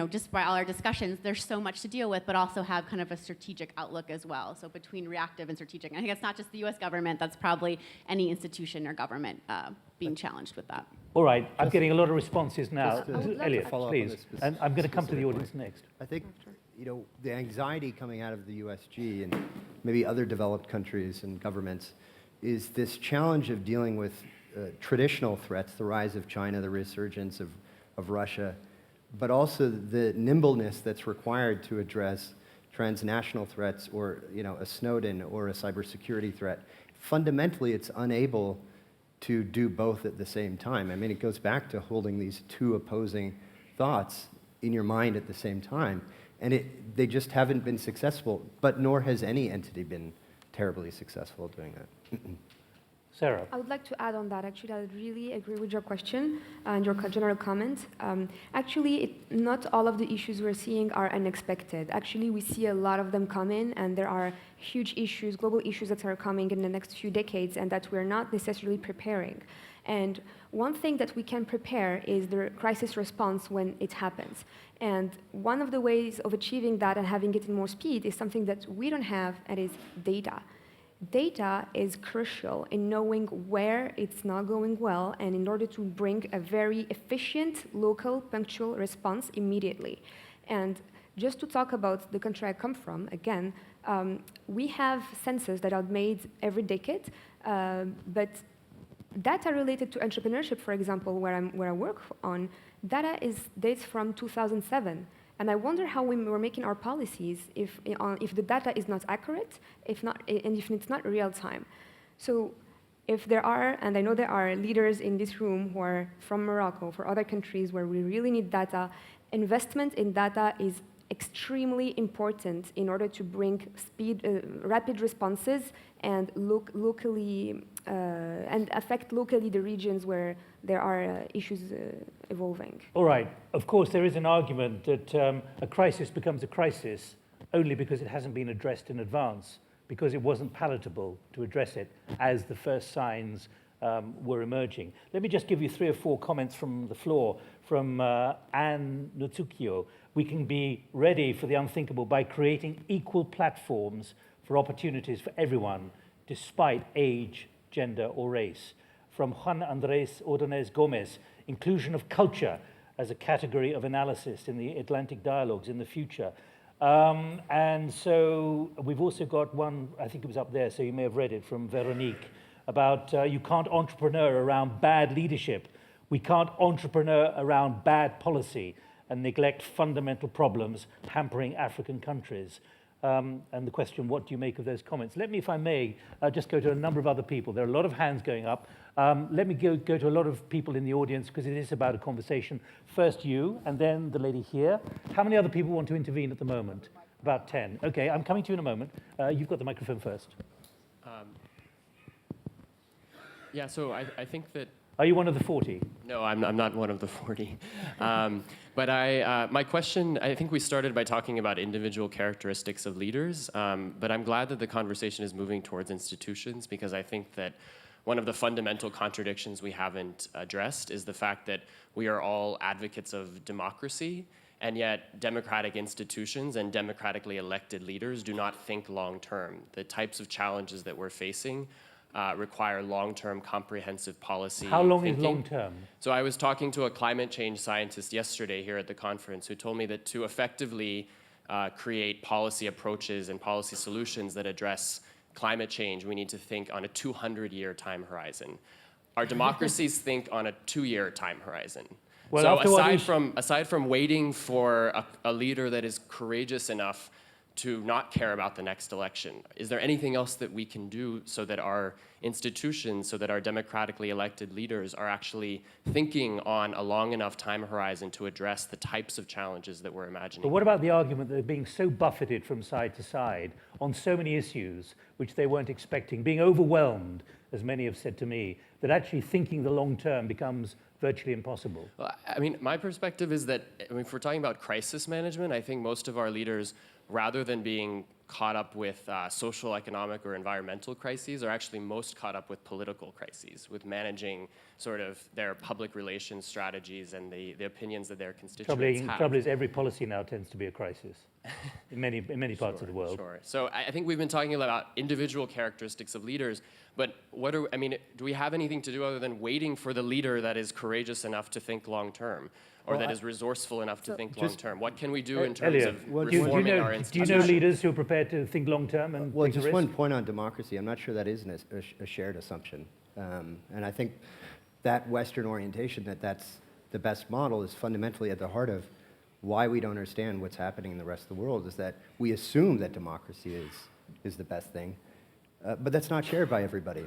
just by all our discussions, there's so much to deal with, but also have kind of a strategic outlook as well. So between reactive and strategic. And I think it's not just the US government, that's probably any institution or government being challenged with that. All right, I'm getting a lot of responses now. Eliot, follow please. up on this And I'm going to come to the audience next. I think, the anxiety coming out of the USG and maybe other developed countries and governments is this challenge of dealing with traditional threats, the rise of China, the resurgence of Russia, but also the nimbleness that's required to address transnational threats or a Snowden or a cybersecurity threat. Fundamentally, it's unable to do both at the same time. I mean, it goes back to holding these two opposing thoughts in your mind at the same time. And they just haven't been successful, but nor has any entity been terribly successful doing that. Sarah. I would like to add on that. Actually, I really agree with your question and your general comment. Actually, not all of the issues we're seeing are unexpected. Actually, we see a lot of them coming, and there are huge issues, global issues that are coming in the next few decades and that we're not necessarily preparing. And one thing that we can prepare is the crisis response when it happens. And one of the ways of achieving that and having it in more speed is something that we don't have, and is data. Data is crucial in knowing where it's not going well and in order to bring a very efficient, local, punctual response immediately. And just to talk about the country I come from, again, we have census that are made every decade, but data related to entrepreneurship, for example, where I work on, data dates from 2007. And I wonder how we were making our policies if the data is not accurate, and if it's not real time. So if there are, and I know there are leaders in this room who are from Morocco, for other countries where we really need data, investment in data is extremely important in order to bring rapid responses and and affect locally the regions where there are issues evolving. All right. Of course, there is an argument that a crisis becomes a crisis only because it hasn't been addressed in advance, because it wasn't palatable to address it as the first signs were emerging. Let me just give you 3 or 4 comments from the floor. From Anne Notsukiyo, we can be ready for the unthinkable by creating equal platforms for opportunities for everyone, despite age, gender, or race. From Juan Andrés Ordonez Gomez, inclusion of culture as a category of analysis in the Atlantic dialogues in the future. And so we've also got one, I think it was up there, so you may have read it, from Veronique, about you can't entrepreneur around bad leadership. We can't entrepreneur around bad policy and neglect fundamental problems hampering African countries. And the question, what do you make of those comments? Let me, if I may, just go to a number of other people. There are a lot of hands going up. Let me go to a lot of people in the audience, because it is about a conversation. First you, and then the lady here. How many other people want to intervene at the moment? About 10. Okay, I'm coming to you in a moment. You've got the microphone first. Yeah, so I think that... Are you one of the 40? No, I'm not one of the 40. But my question, I think we started by talking about individual characteristics of leaders, but I'm glad that the conversation is moving towards institutions, because I think that one of the fundamental contradictions we haven't addressed is the fact that we are all advocates of democracy, and yet democratic institutions and democratically elected leaders do not think long-term. The types of challenges that we're facing require long-term comprehensive policy. How long thinking. is long-term? So I was talking to a climate change scientist yesterday here at the conference who told me that to effectively create policy approaches and policy solutions that address climate change, we need to think on a 200-year time horizon. Our democracies think on a 2-year time horizon. Well, so aside from waiting for a leader that is courageous enough to not care about the next election, is there anything else that we can do so that our institutions, so that our democratically elected leaders are actually thinking on a long enough time horizon to address the types of challenges that we're imagining? But what about the argument that they're being so buffeted from side to side on so many issues which they weren't expecting, being overwhelmed, as many have said to me, that actually thinking the long term becomes virtually impossible? Well, I mean, my perspective is that, if we're talking about crisis management, I think most of our leaders, rather than being caught up with social, economic, or environmental crises, are actually most caught up with political crises, with managing sort of their public relations strategies and the opinions that their constituents have. Trouble is, every policy now tends to be a crisis in many parts of the world. Sure. So I think we've been talking about individual characteristics of leaders, but do we have anything to do other than waiting for the leader that is courageous enough to think long term, or that is resourceful enough to think long term? What can we do in terms Eliot, of reforming our institutions? Do you know leaders who are prepared to think long term and well, take a just risk? one point on democracy. I'm not sure that is a shared assumption, and I think that Western orientation, that's the best model, is fundamentally at the heart of why we don't understand what's happening in the rest of the world. Is that we assume that democracy is the best thing, but that's not shared by everybody.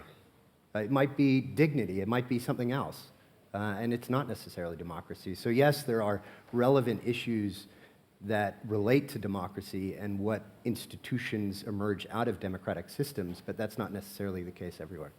It might be dignity. It might be something else. And it's not necessarily democracy. So yes, there are relevant issues that relate to democracy and what institutions emerge out of democratic systems, but that's not necessarily the case everywhere.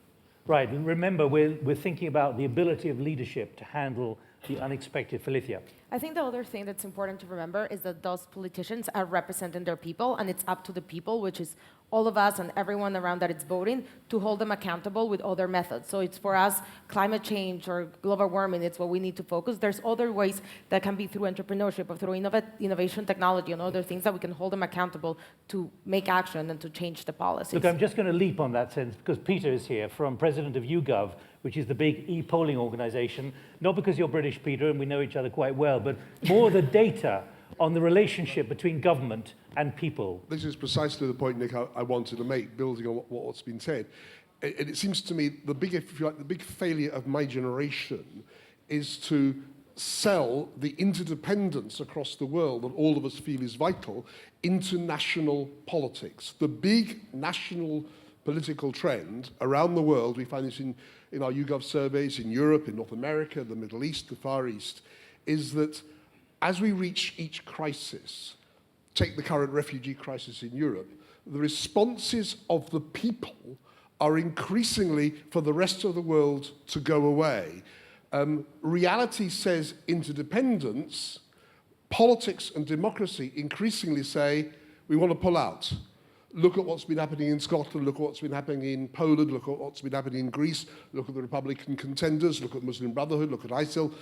Right, and remember, we're thinking about the ability of leadership to handle the unexpected. Felizia. I think the other thing that's important to remember is that those politicians are representing their people, and it's up to the people, which is all of us and everyone around that it's voting, to hold them accountable with other methods. So it's for us, climate change or global warming, it's what we need to focus. There's other ways that can be through entrepreneurship or through innovation technology and other things that we can hold them accountable to make action and to change the policies. Look, I'm just going to leap on that sense because Peter is here, president of YouGov, which is the big e-polling organization, not because you're British, Peter, and we know each other quite well, but more the data on the relationship between government and people. This is precisely the point, Nick, I wanted to make, building on what's been said. It seems to me the big failure of my generation is to sell the interdependence across the world that all of us feel is vital into national politics. The big national political trend around the world, we find this in our YouGov surveys in Europe, in North America, the Middle East, the Far East, is that as we reach each crisis, take the current refugee crisis in Europe, the responses of the people are increasingly for the rest of the world to go away. Reality says interdependence, politics and democracy increasingly say we want to pull out. Look at what's been happening in Scotland, look at what's been happening in Poland, look at what's been happening in Greece, look at the Republican contenders, look at Muslim Brotherhood, look at ISIL.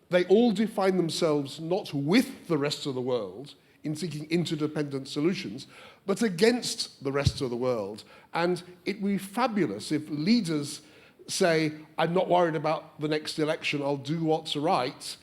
They all define themselves not with the rest of the world in seeking interdependent solutions, but against the rest of the world. And it would be fabulous if leaders say, I'm not worried about the next election, I'll do what's right.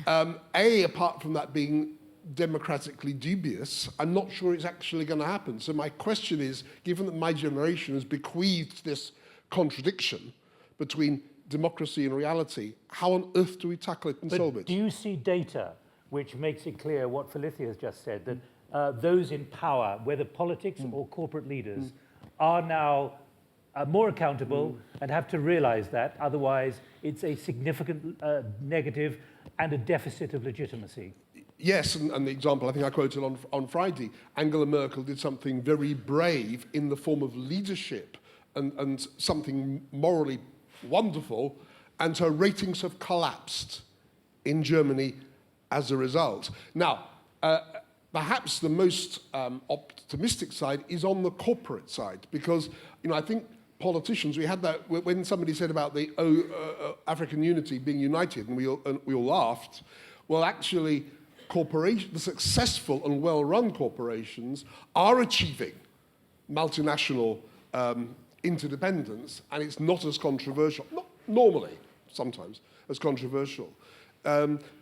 Apart from that being democratically dubious, I'm not sure it's actually going to happen. So my question is, given that my generation has bequeathed this contradiction between democracy and reality, how on earth do we tackle it and solve it? Do you see data which makes it clear what Felizia has just said, that those in power, whether politics or corporate leaders, are now more accountable and have to realize that, otherwise it's a significant negative and a deficit of legitimacy? Yes, and the example I think I quoted on Friday, Angela Merkel did something very brave in the form of leadership and something morally wonderful, and her ratings have collapsed in Germany as a result. Now, perhaps the most optimistic side is on the corporate side, because I think politicians, we had that when somebody said about the African unity being united, and we all laughed. Well, actually, the successful and well-run corporations are achieving multinational interdependence, and it's not as controversial, not normally, sometimes, as controversial.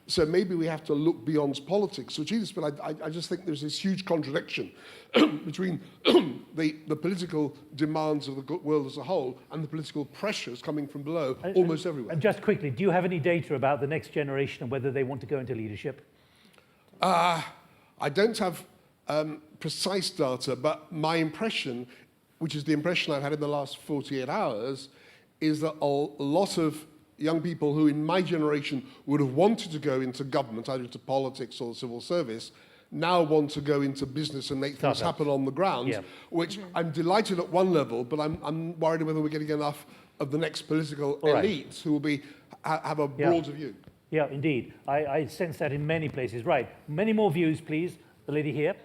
So maybe we have to look beyond politics, which is, but I just think there's this huge contradiction between the political demands of the world as a whole and the political pressures coming from below almost everywhere. And just quickly, do you have any data about the next generation and whether they want to go into leadership? I don't have precise data, but my impression, which is the impression I've had in the last 48 hours, is that a lot of young people who in my generation would have wanted to go into government, either into politics or the civil service, now want to go into business and make things happen on the ground, which I'm delighted at one level, but I'm worried whether we're getting enough of the next political elites who will have a broader view. Yeah, indeed. I sense that in many places. Right. Many more views, please. The lady here.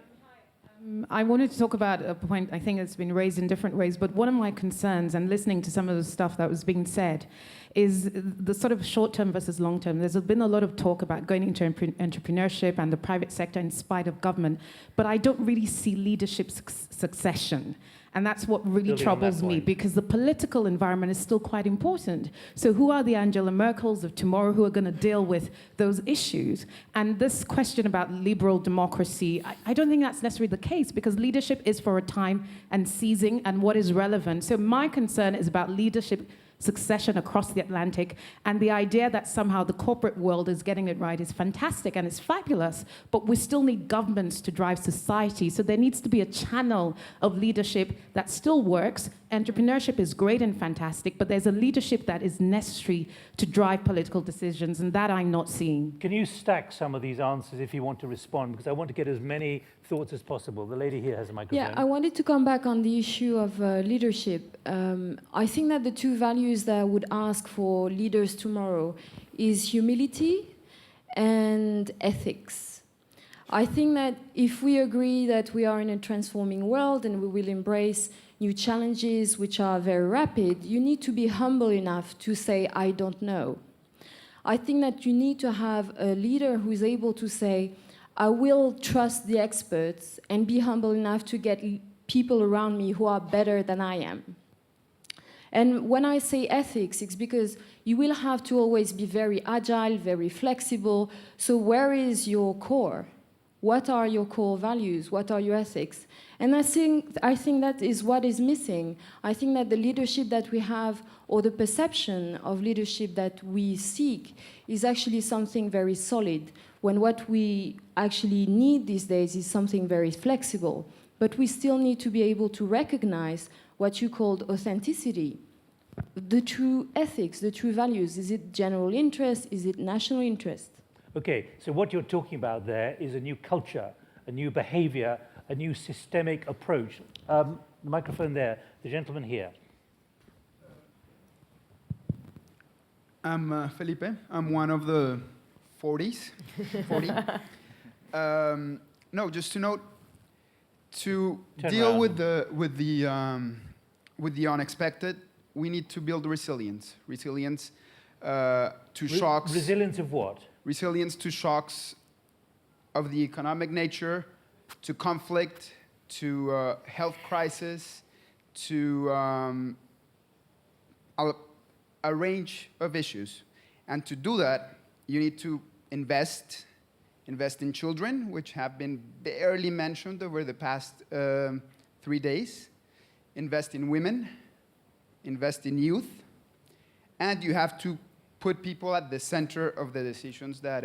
I wanted to talk about a point I think that's been raised in different ways, but one of my concerns, and listening to some of the stuff that was being said, is the sort of short-term versus long-term. There's been a lot of talk about going into entrepreneurship and the private sector in spite of government, but I don't really see leadership succession. And that's what really troubles me, because the political environment is still quite important. So who are the Angela Merkels of tomorrow who are going to deal with those issues? And this question about liberal democracy, I don't think that's necessarily the case, because leadership is for a time and seizing and what is relevant. So my concern is about leadership succession across the Atlantic, and the idea that somehow the corporate world is getting it right is fantastic and it's fabulous, but we still need governments to drive society. So there needs to be a channel of leadership that still works. Entrepreneurship is great and fantastic, but there's a leadership that is necessary to drive political decisions, and that I'm not seeing. Can you stack some of these answers if you want to respond? Because I want to get as many thoughts as possible. The lady here has a microphone. Yeah, I wanted to come back on the issue of leadership. I think that the two values that I would ask for leaders tomorrow is humility and ethics. I think that if we agree that we are in a transforming world and we will embrace new challenges which are very rapid, you need to be humble enough to say, I don't know. I think that you need to have a leader who is able to say, I will trust the experts and be humble enough to get people around me who are better than I am. And when I say ethics, it's because you will have to always be very agile, very flexible. So where is your core? What are your core values? What are your ethics? And I think that is what is missing. I think that the leadership that we have, or the perception of leadership that we seek, is actually something very solid, when what we actually need these days is something very flexible. But we still need to be able to recognize what you called authenticity, the true ethics, the true values. Is it general interest? Is it national interest? Okay, so what you're talking about there is a new culture, a new behavior, a new systemic approach. The microphone there, the gentleman here. I'm Felipe. I'm one of the 40. No, just to note, to deal with the unexpected, we need to build resilience. Resilience to shocks. Resilience of what? Resilience to shocks of the economic nature, to conflict, to health crisis, to a range of issues. And to do that, you need to invest invest in children, which have been barely mentioned over the past 3 days, invest in women, invest in youth, and you have to put people at the center of the decisions that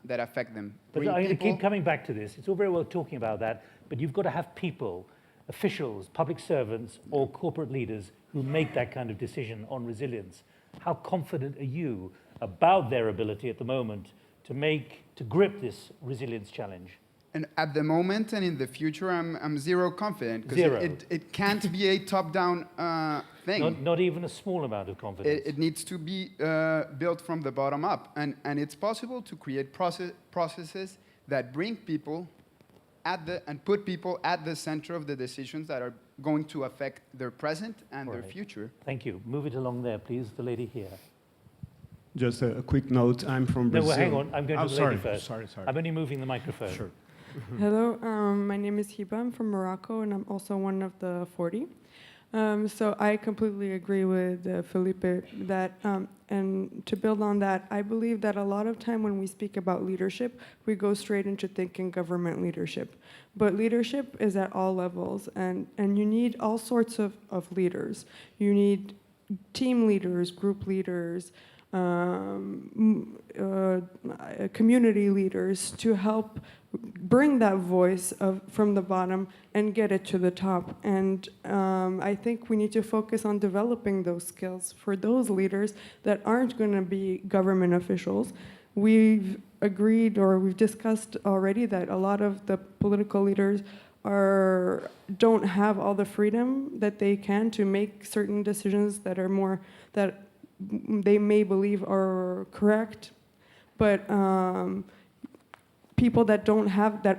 affect them. But I'm going to keep coming back to this. It's all very well talking about that, but you've got to have people, officials, public servants, or corporate leaders who make that kind of decision on resilience. How confident are you about their ability at the moment to grip this resilience challenge? And at the moment and in the future, I'm zero confident, because it can't be a top-down thing. Not even a small amount of confidence. It needs to be built from the bottom up. And it's possible to create processes that bring people and put people at the center of the decisions that are going to affect their present and their future. Thank you. Move it along there, please, the lady here. Just a quick note, I'm from Brazil. No, well, hang on, I'm going to the lady first. Sorry. I'm only moving the microphone. Sure. Hello, my name is Hiba. I'm from Morocco, and I'm also one of the 40. So I completely agree with Felipe that, and to build on that, I believe that a lot of time when we speak about leadership, we go straight into thinking government leadership. But leadership is at all levels, and you need all sorts of leaders. You need team leaders, group leaders, community leaders to help bring that voice from the bottom and get it to the top. And I think we need to focus on developing those skills for those leaders that aren't going to be government officials. We've agreed, or we've discussed already, that a lot of the political leaders don't have all the freedom that they can to make certain decisions that are more that they may believe are correct, but people that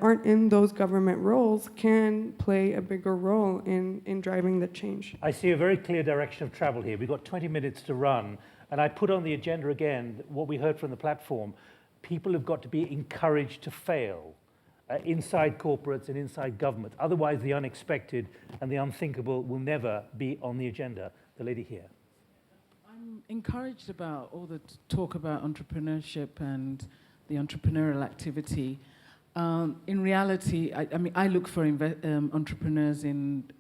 aren't in those government roles can play a bigger role in driving the change. I see a very clear direction of travel here. We've got 20 minutes to run, and I put on the agenda again what we heard from the platform. People have got to be encouraged to fail inside corporates and inside government. Otherwise, the unexpected and the unthinkable will never be on the agenda. The lady here. Encouraged about all the talk about entrepreneurship and the entrepreneurial activity. In reality, I look for entrepreneurs in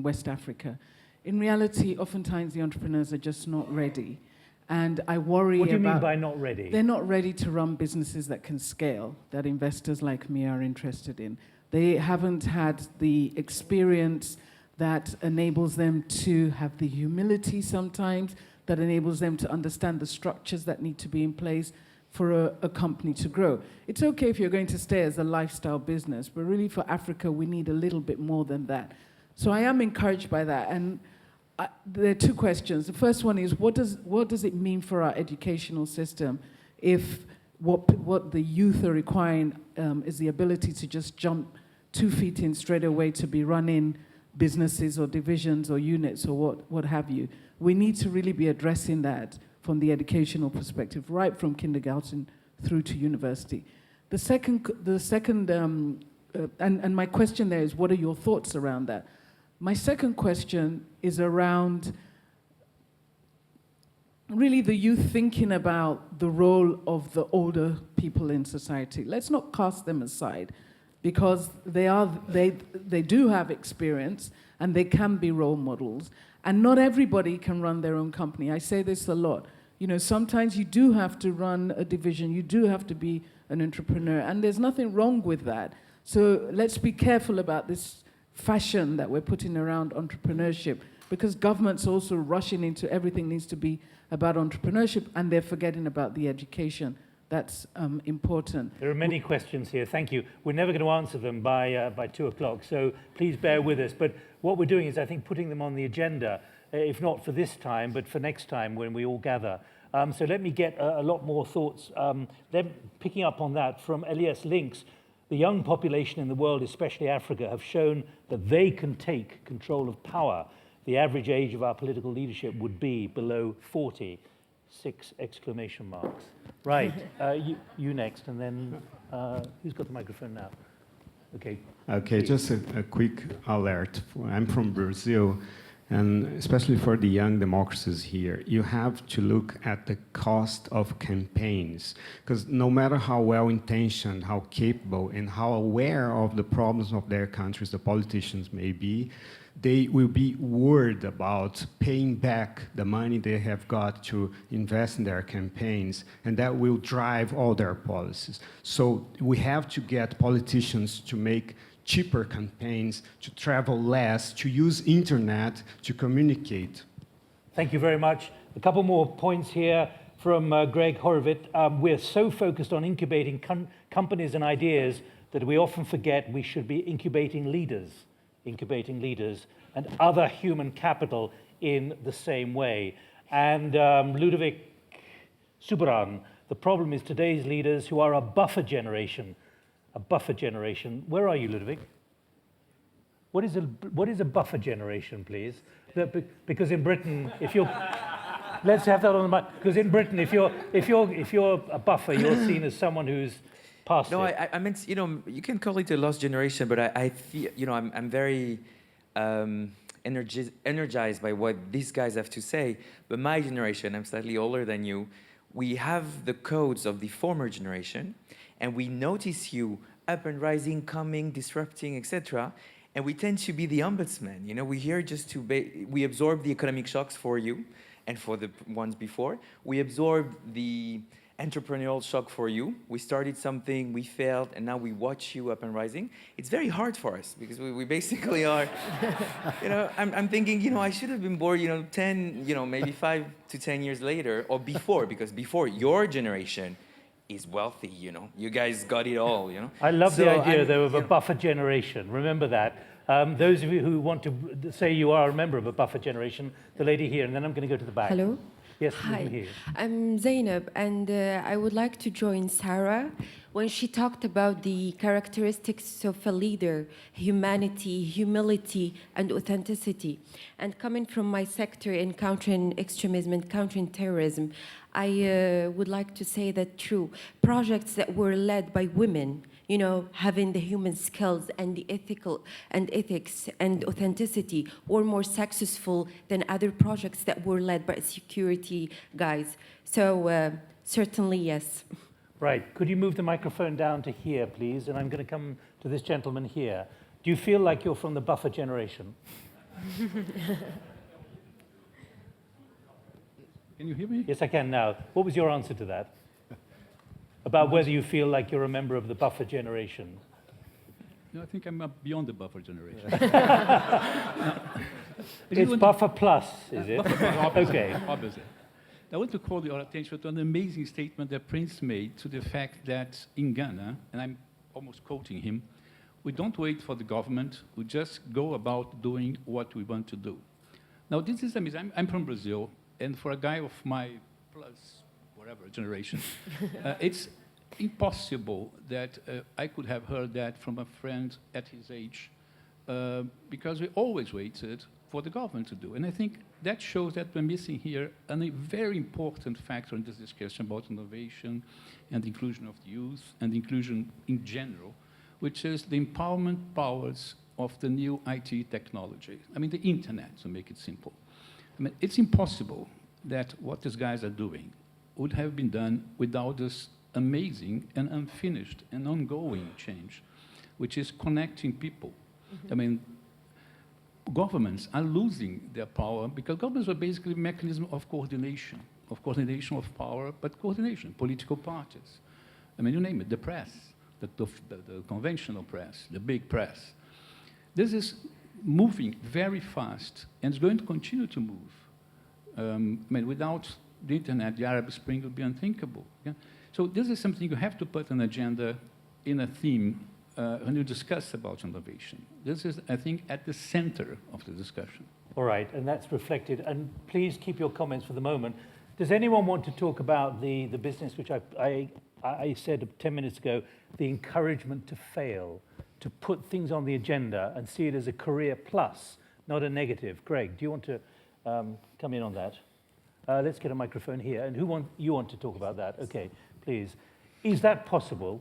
West Africa. In reality, oftentimes the entrepreneurs are just not ready. And I worry about... What do you mean by not ready? They're not ready to run businesses that can scale, that investors like me are interested in. They haven't had the experience that enables them to have the humility sometimes, that enables them to understand the structures that need to be in place for a company to grow. It's okay if you're going to stay as a lifestyle business, but really for Africa, we need a little bit more than that. So I am encouraged by that. And there are two questions. The first one is, what does it mean for our educational system if what the youth are requiring is the ability to just jump 2 feet in straight away to be running businesses or divisions or units or what have you? We need to really be addressing that from the educational perspective, right from kindergarten through to university. The second, and my question there is, what are your thoughts around that? My second question is around really the youth thinking about the role of the older people in society. Let's not cast them aside, because they do have experience and they can be role models. And not everybody can run their own company. I say this a lot. You know, sometimes you do have to run a division, you do have to be an entrepreneur, and there's nothing wrong with that. So let's be careful about this fashion that we're putting around entrepreneurship, because government's also rushing into everything needs to be about entrepreneurship, and they're forgetting about the education. That's important. There are many questions here. Thank you. We're never going to answer them by 2 o'clock, so please bear with us. But what we're doing is, I think, putting them on the agenda, if not for this time, but for next time when we all gather. So let me get a lot more thoughts. Then picking up on that from Eliot's links, the young population in the world, especially Africa, have shown that they can take control of power. The average age of our political leadership would be below 40. 6 exclamation marks. Right, you next, and then who's got the microphone now? Okay. Okay, just a quick alert. I'm from Brazil, and especially for the young democracies here, you have to look at the cost of campaigns, because no matter how well-intentioned, how capable, and how aware of the problems of their countries the politicians may be, they will be worried about paying back the money they have got to invest in their campaigns, and that will drive all their policies. So we have to get politicians to make cheaper campaigns, to travel less, to use internet to communicate. Thank you very much. A couple more points here from Greg Horowitz. We're so focused on incubating companies and ideas that we often forget we should be incubating leaders and other human capital in the same way. And Ludovic Subran, the problem is today's leaders who are a buffer generation. Where are you, Ludovic? What is a buffer generation, please? Because in Britain, if you're, let's have that on the mic. Because in Britain, if you're a buffer, you're seen as someone who's past it. No, I meant, you can call it a lost generation, but I feel, I'm very energized by what these guys have to say. But my generation, I'm slightly older than you, we have the codes of the former generation, and we notice you up and rising, coming, disrupting, etc. And we tend to be the ombudsman. We're here just to we absorb the economic shocks for you and for the ones before. We absorb the entrepreneurial shock for you. We started something, we failed, and now we watch you up and rising. It's very hard for us because we basically are, I'm thinking, I should have been born, 10, maybe 5 to 10 years later or before, because before your generation is wealthy, you guys got it all, I love the idea, though, of a buffer generation. Remember that. Those of you who want to say you are a member of a buffer generation, the lady here, and then I'm going to go to the back. Hello. Yes, hi. I'm Zainab, and I would like to join Sara when she talked about the characteristics of a leader: humanity, humility, and authenticity. And coming from my sector in countering extremism and countering terrorism, I would like to say that true projects that were led by women, having the human skills and the ethics and authenticity, were more successful than other projects that were led by security guys. So certainly, yes. Right. Could you move the microphone down to here, please? And I'm going to come to this gentleman here. Do you feel like you're from the buffer generation? Can you hear me? Yes, I can now. What was your answer to that? About whether you feel like you're a member of the buffer generation? No, I think I'm beyond the buffer generation. It's buffer plus, is it? Okay. Obviously. I want to call your attention to an amazing statement that Prince made to the fact that in Ghana, and I'm almost quoting him, we don't wait for the government, we just go about doing what we want to do. Now, this is amazing. I'm from Brazil, and for a guy of my plus whatever generation, it's impossible that I could have heard that from a friend at his age, because we always waited for the government to do. And I think that shows that we're missing here a very important factor in this discussion about innovation and the inclusion of the youth and inclusion in general, which is the empowerment powers of the new IT technology. I mean, the internet, to make it simple. I mean, it's impossible that what these guys are doing would have been done without this amazing and unfinished and ongoing change, which is connecting people. I mean, governments are losing their power because governments are basically a mechanism of coordination of power, but coordination, political parties. I mean, you name it, the press, the conventional press, the big press. This is moving very fast and it's going to continue to move. I mean, without the internet, the Arab Spring would be unthinkable. Yeah? So this is something you have to put on agenda in a theme when you discuss about innovation. This is, I think, at the center of the discussion. All right, and that's reflected. And please keep your comments for the moment. Does anyone want to talk about the business which I said 10 minutes ago, the encouragement to fail, to put things on the agenda and see it as a career plus, not a negative? Greg, do you want to come in on that? Let's get a microphone here. And you want to talk about that? Okay, please. Is that possible?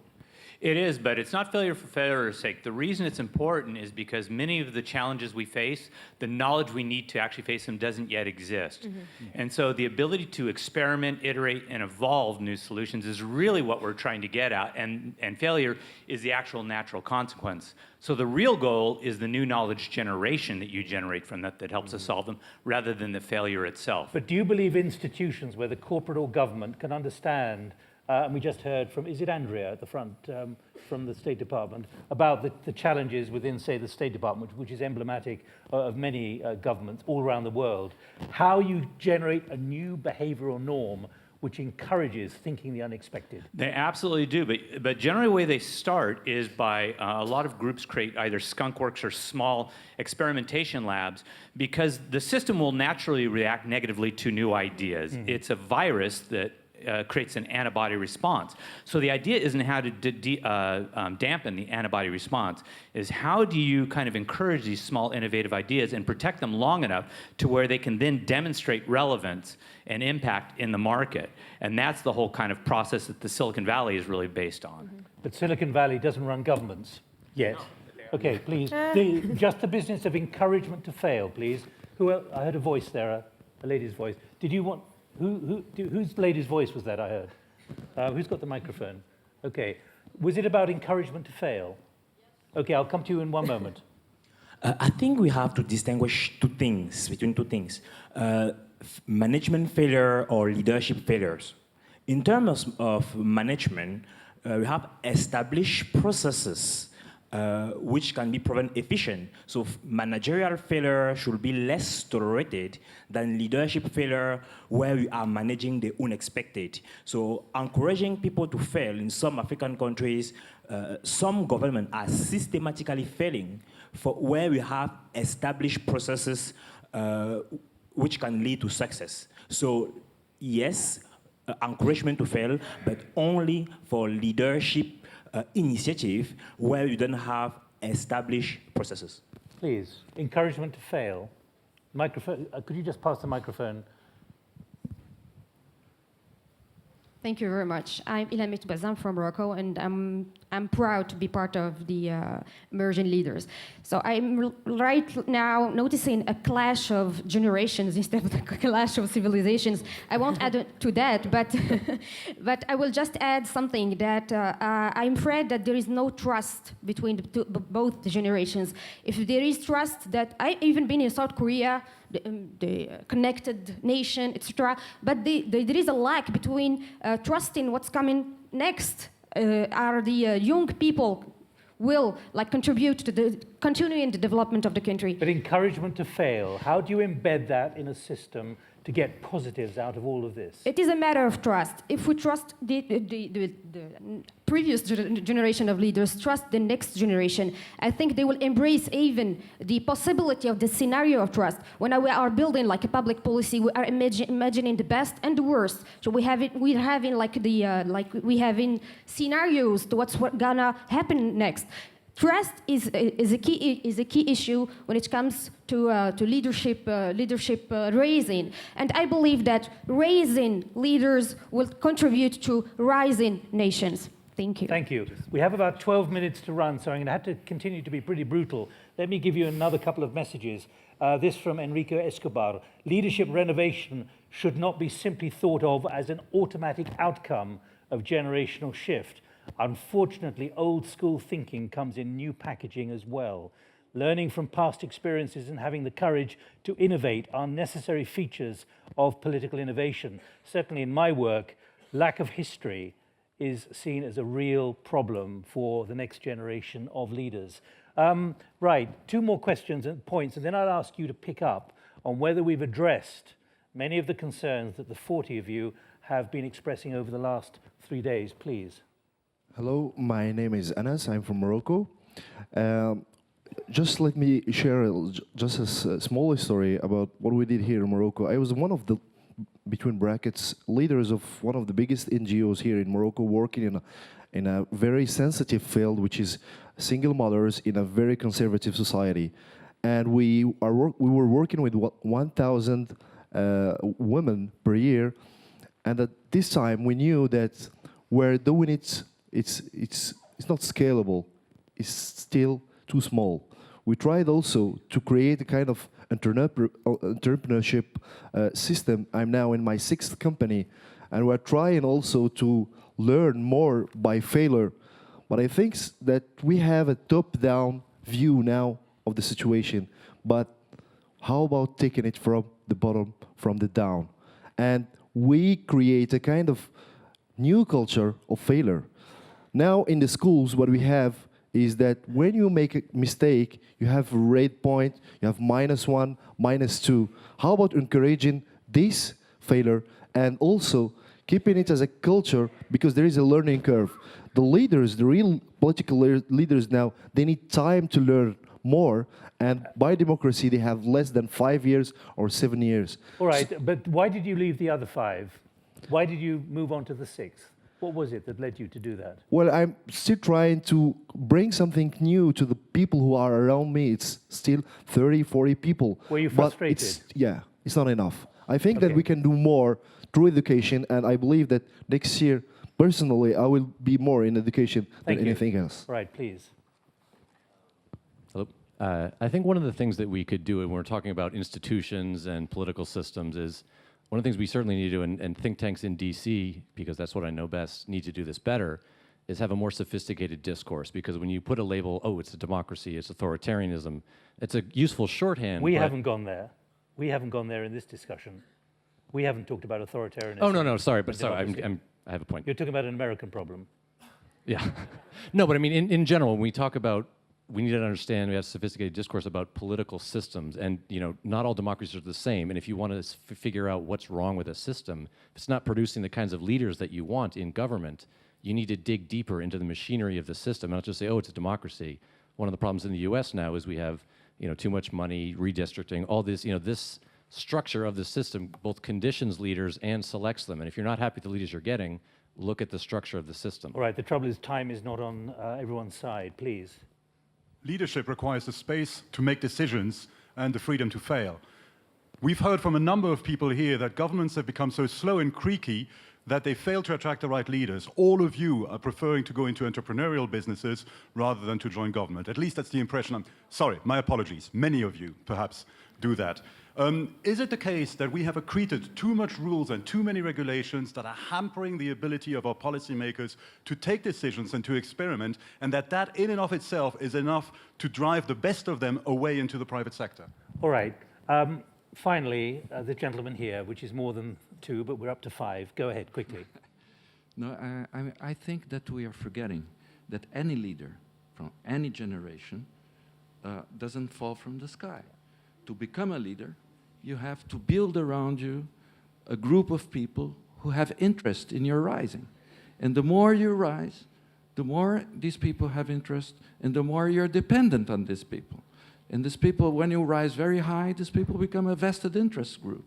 It is, but it's not failure for failure's sake. The reason it's important is because many of the challenges we face, the knowledge we need to actually face them doesn't yet exist. And so the ability to experiment, iterate, and evolve new solutions is really what we're trying to get at, and failure is the actual natural consequence. So the real goal is the new knowledge generation that you generate from that helps us solve them, rather than the failure itself. But do you believe institutions, whether corporate or government, can understand, and we just heard from, is it Andrea at the front, from the State Department, about the challenges within, say, the State Department, which is emblematic of many governments all around the world, how you generate a new behavioral norm which encourages thinking the unexpected? They absolutely do, but generally the way they start is by a lot of groups create either skunkworks or small experimentation labs, because the system will naturally react negatively to new ideas. It's a virus that creates an antibody response. So the idea isn't how to dampen the antibody response, is how do you kind of encourage these small innovative ideas and protect them long enough to where they can then demonstrate relevance and impact in the market. And that's the whole kind of process that the Silicon Valley is really based on. But Silicon Valley doesn't run governments yet. Okay, please, just the business of encouragement to fail, please. I heard a voice there, a lady's voice. Did you want, whose lady's voice was that I heard? Who's got the microphone? Okay. Was it about encouragement to fail? Okay, I'll come to you in one moment. I think we have to distinguish between two things. Management failure or leadership failures. In terms of management, we have established processes which can be proven efficient. So managerial failure should be less tolerated than leadership failure, where we are managing the unexpected. So encouraging people to fail in some African countries, some governments are systematically failing for where we have established processes which can lead to success. So yes, encouragement to fail, but only for leadership initiative where you don't have established processes. Please, encouragement to fail. Microphone, could you just pass the microphone? Thank you very much. I'm Eliot from Morocco, and I'm proud to be part of the emerging leaders. So I'm right now noticing a clash of generations instead of a clash of civilizations. I won't add to that, but but I will just add something that I'm afraid that there is no trust between both the generations. If there is trust, that I've even been in South Korea, the connected nation, etc. But there is a lack between trusting what's coming next. Are the young people will contribute to the continuing the development of the country? But encouragement to fail, how do you embed that in a system to get positives out of all of this? It is a matter of trust. If we trust the previous generation of leaders, trust the next generation, I think they will embrace even the possibility of the scenario of trust. When we are building a public policy, we are imagining the best and the worst. So we're having scenarios to what's gonna happen next. Trust is a key issue when it comes to leadership raising, and I believe that raising leaders will contribute to rising nations. Thank you. Thank you. We have about 12 minutes to run, so I'm going to have to continue to be pretty brutal. Let me give you another couple of messages. This from Enrico Escobar. Leadership renovation should not be simply thought of as an automatic outcome of generational shift. Unfortunately, old school thinking comes in new packaging as well. Learning from past experiences and having the courage to innovate are necessary features of political innovation. Certainly in my work, lack of history is seen as a real problem for the next generation of leaders. Right, two more questions and points, and then I'll ask you to pick up on whether we've addressed many of the concerns that the 40 of you have been expressing over the last 3 days, please. Hello, my name is Anas. I'm from Morocco. Just let me share just a small story about what we did here in Morocco. I was one of the, between brackets, leaders of one of the biggest NGOs here in Morocco, working in a very sensitive field, which is single mothers in a very conservative society. And we were working with 1,000 women per year. And at this time, we knew that we're doing it's it's not scalable. It's still too small. We tried also to create a kind of entrepreneurship system. I'm now in my 6th company, and we're trying also to learn more by failure. But I think that we have a top-down view now of the situation. But how about taking it from the bottom, from the down? And we create a kind of new culture of failure. Now in the schools, what we have is that when you make a mistake, you have a rate point, you have -1, -2. How about encouraging this failure and also keeping it as a culture, because there is a learning curve. The leaders, the real political leaders now, they need time to learn more, and by democracy they have less than 5 years or 7 years. All right, but why did you leave the other 5? Why did you move on to the 6th? What was it that led you to do that? Well, I'm still trying to bring something new to the people who are around me. It's still 30, 40 people. Were you but frustrated? it's not enough. I think that we can do more through education, and I believe that next year, personally, I will be more in education than anything else. Right, please. Hello. I think one of the things that we could do when we're talking about institutions and political systems is one of the things we certainly need to do, and think tanks in DC, because that's what I know best, need to do this better, is have a more sophisticated discourse. Because when you put a label, oh, it's a democracy, it's authoritarianism, it's a useful shorthand. We haven't gone there. We haven't gone there in this discussion. We haven't talked about authoritarianism. Oh, no, sorry, but sorry, I have a point. You're talking about an American problem. Yeah. No, but I mean, in general, when we talk about, we need to understand, we have sophisticated discourse about political systems, and not all democracies are the same. And if you want to figure out what's wrong with a system, if it's not producing the kinds of leaders that you want in government, you need to dig deeper into the machinery of the system, not just say, oh, it's a democracy. One of the problems in the U.S. now is we have, too much money, redistricting, all this, this structure of the system both conditions leaders and selects them. And if you're not happy with the leaders you're getting, look at the structure of the system. All right, the trouble is time is not on everyone's side, please. Leadership requires the space to make decisions and the freedom to fail. We've heard from a number of people here that governments have become so slow and creaky that they fail to attract the right leaders. All of you are preferring to go into entrepreneurial businesses rather than to join government. At least that's the impression. Sorry, my apologies. Many of you perhaps do that. Is it the case that we have accreted too much rules and too many regulations that are hampering the ability of our policymakers to take decisions and to experiment, and that in and of itself is enough to drive the best of them away into the private sector? All right. Finally, the gentleman here, which is more than 2, but we're up to 5. Go ahead, quickly. No, I think that we are forgetting that any leader from any generation doesn't fall from the sky. To become a leader, you have to build around you a group of people who have interest in your rising. And the more you rise, the more these people have interest, and the more you're dependent on these people. And these people, when you rise very high, these people become a vested interest group.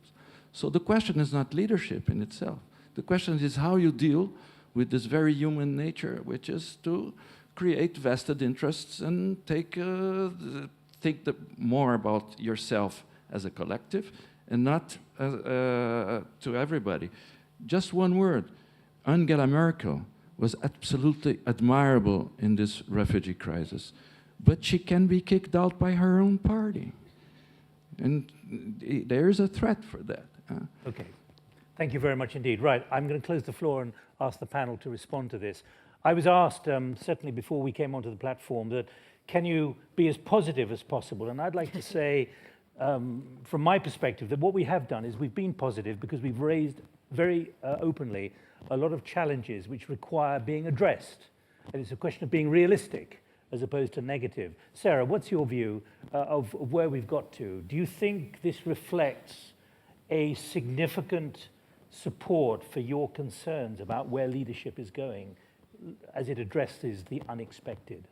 So the question is not leadership in itself. The question is how you deal with this very human nature, which is to create vested interests and think more about yourself as a collective and not to everybody. Just one word. Angela Merkel was absolutely admirable in this refugee crisis, but she can be kicked out by her own party. And there's a threat for that. Okay. Thank you very much indeed. Right, I'm going to close the floor and ask the panel to respond to this. I was asked, certainly before we came onto the platform, that can you be as positive as possible? And I'd like to say, from my perspective, that what we have done is we've been positive because we've raised very openly a lot of challenges which require being addressed. And it's a question of being realistic as opposed to negative. Sara, what's your view of where we've got to? Do you think this reflects a significant support for your concerns about where leadership is going as it addresses the unexpected?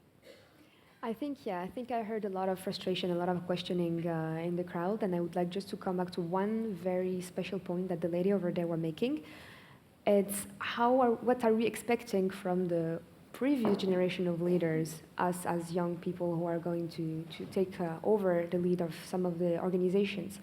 I think I heard a lot of frustration, a lot of questioning in the crowd, and I would like just to come back to one very special point that the lady over there were making. It's what are we expecting from the previous generation of leaders, us as young people who are going to take over the lead of some of the organizations.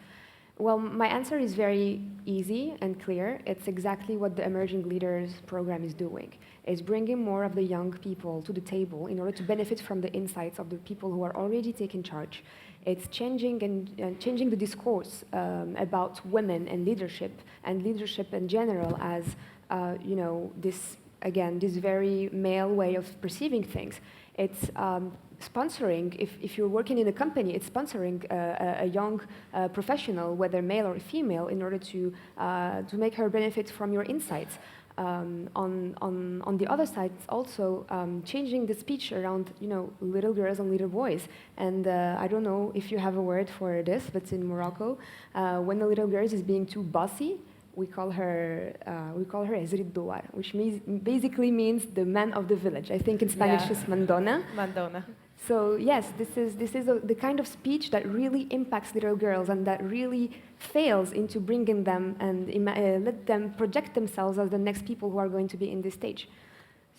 Well, my answer is very easy and clear. It's exactly what the Emerging Leaders program is doing. It's bringing more of the young people to the table in order to benefit from the insights of the people who are already taking charge. It's changing and changing the discourse about women and leadership in general as, this very male way of perceiving things. It's sponsoring, if you're working in a company, it's sponsoring a young professional, whether male or female, in order to make her benefit from your insights. On the other side, it's also changing the speech around, little girls and little boys. And I don't know if you have a word for this, but in Morocco, when a little girl is being too bossy, we call her Ezrid Douar, which basically means the man of the village. I think in Spanish it's Mandona. Mandona. So yes, this is the kind of speech that really impacts little girls and that really fails into bringing them and let them project themselves as the next people who are going to be in this stage.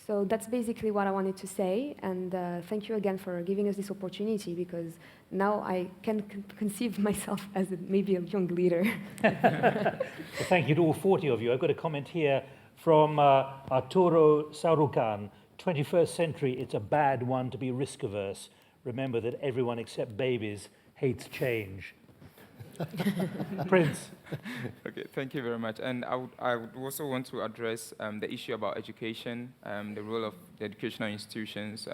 So that's basically what I wanted to say, and thank you again for giving us this opportunity, because now I can conceive myself as maybe a young leader. Well, thank you to all 40 of you. I've got a comment here from Arturo Saurukan. 21st century, it's a bad one to be risk-averse. Remember that everyone except babies hates change. Prince. Okay, thank you very much. And I would also want to address the issue about education, the role of the educational institutions.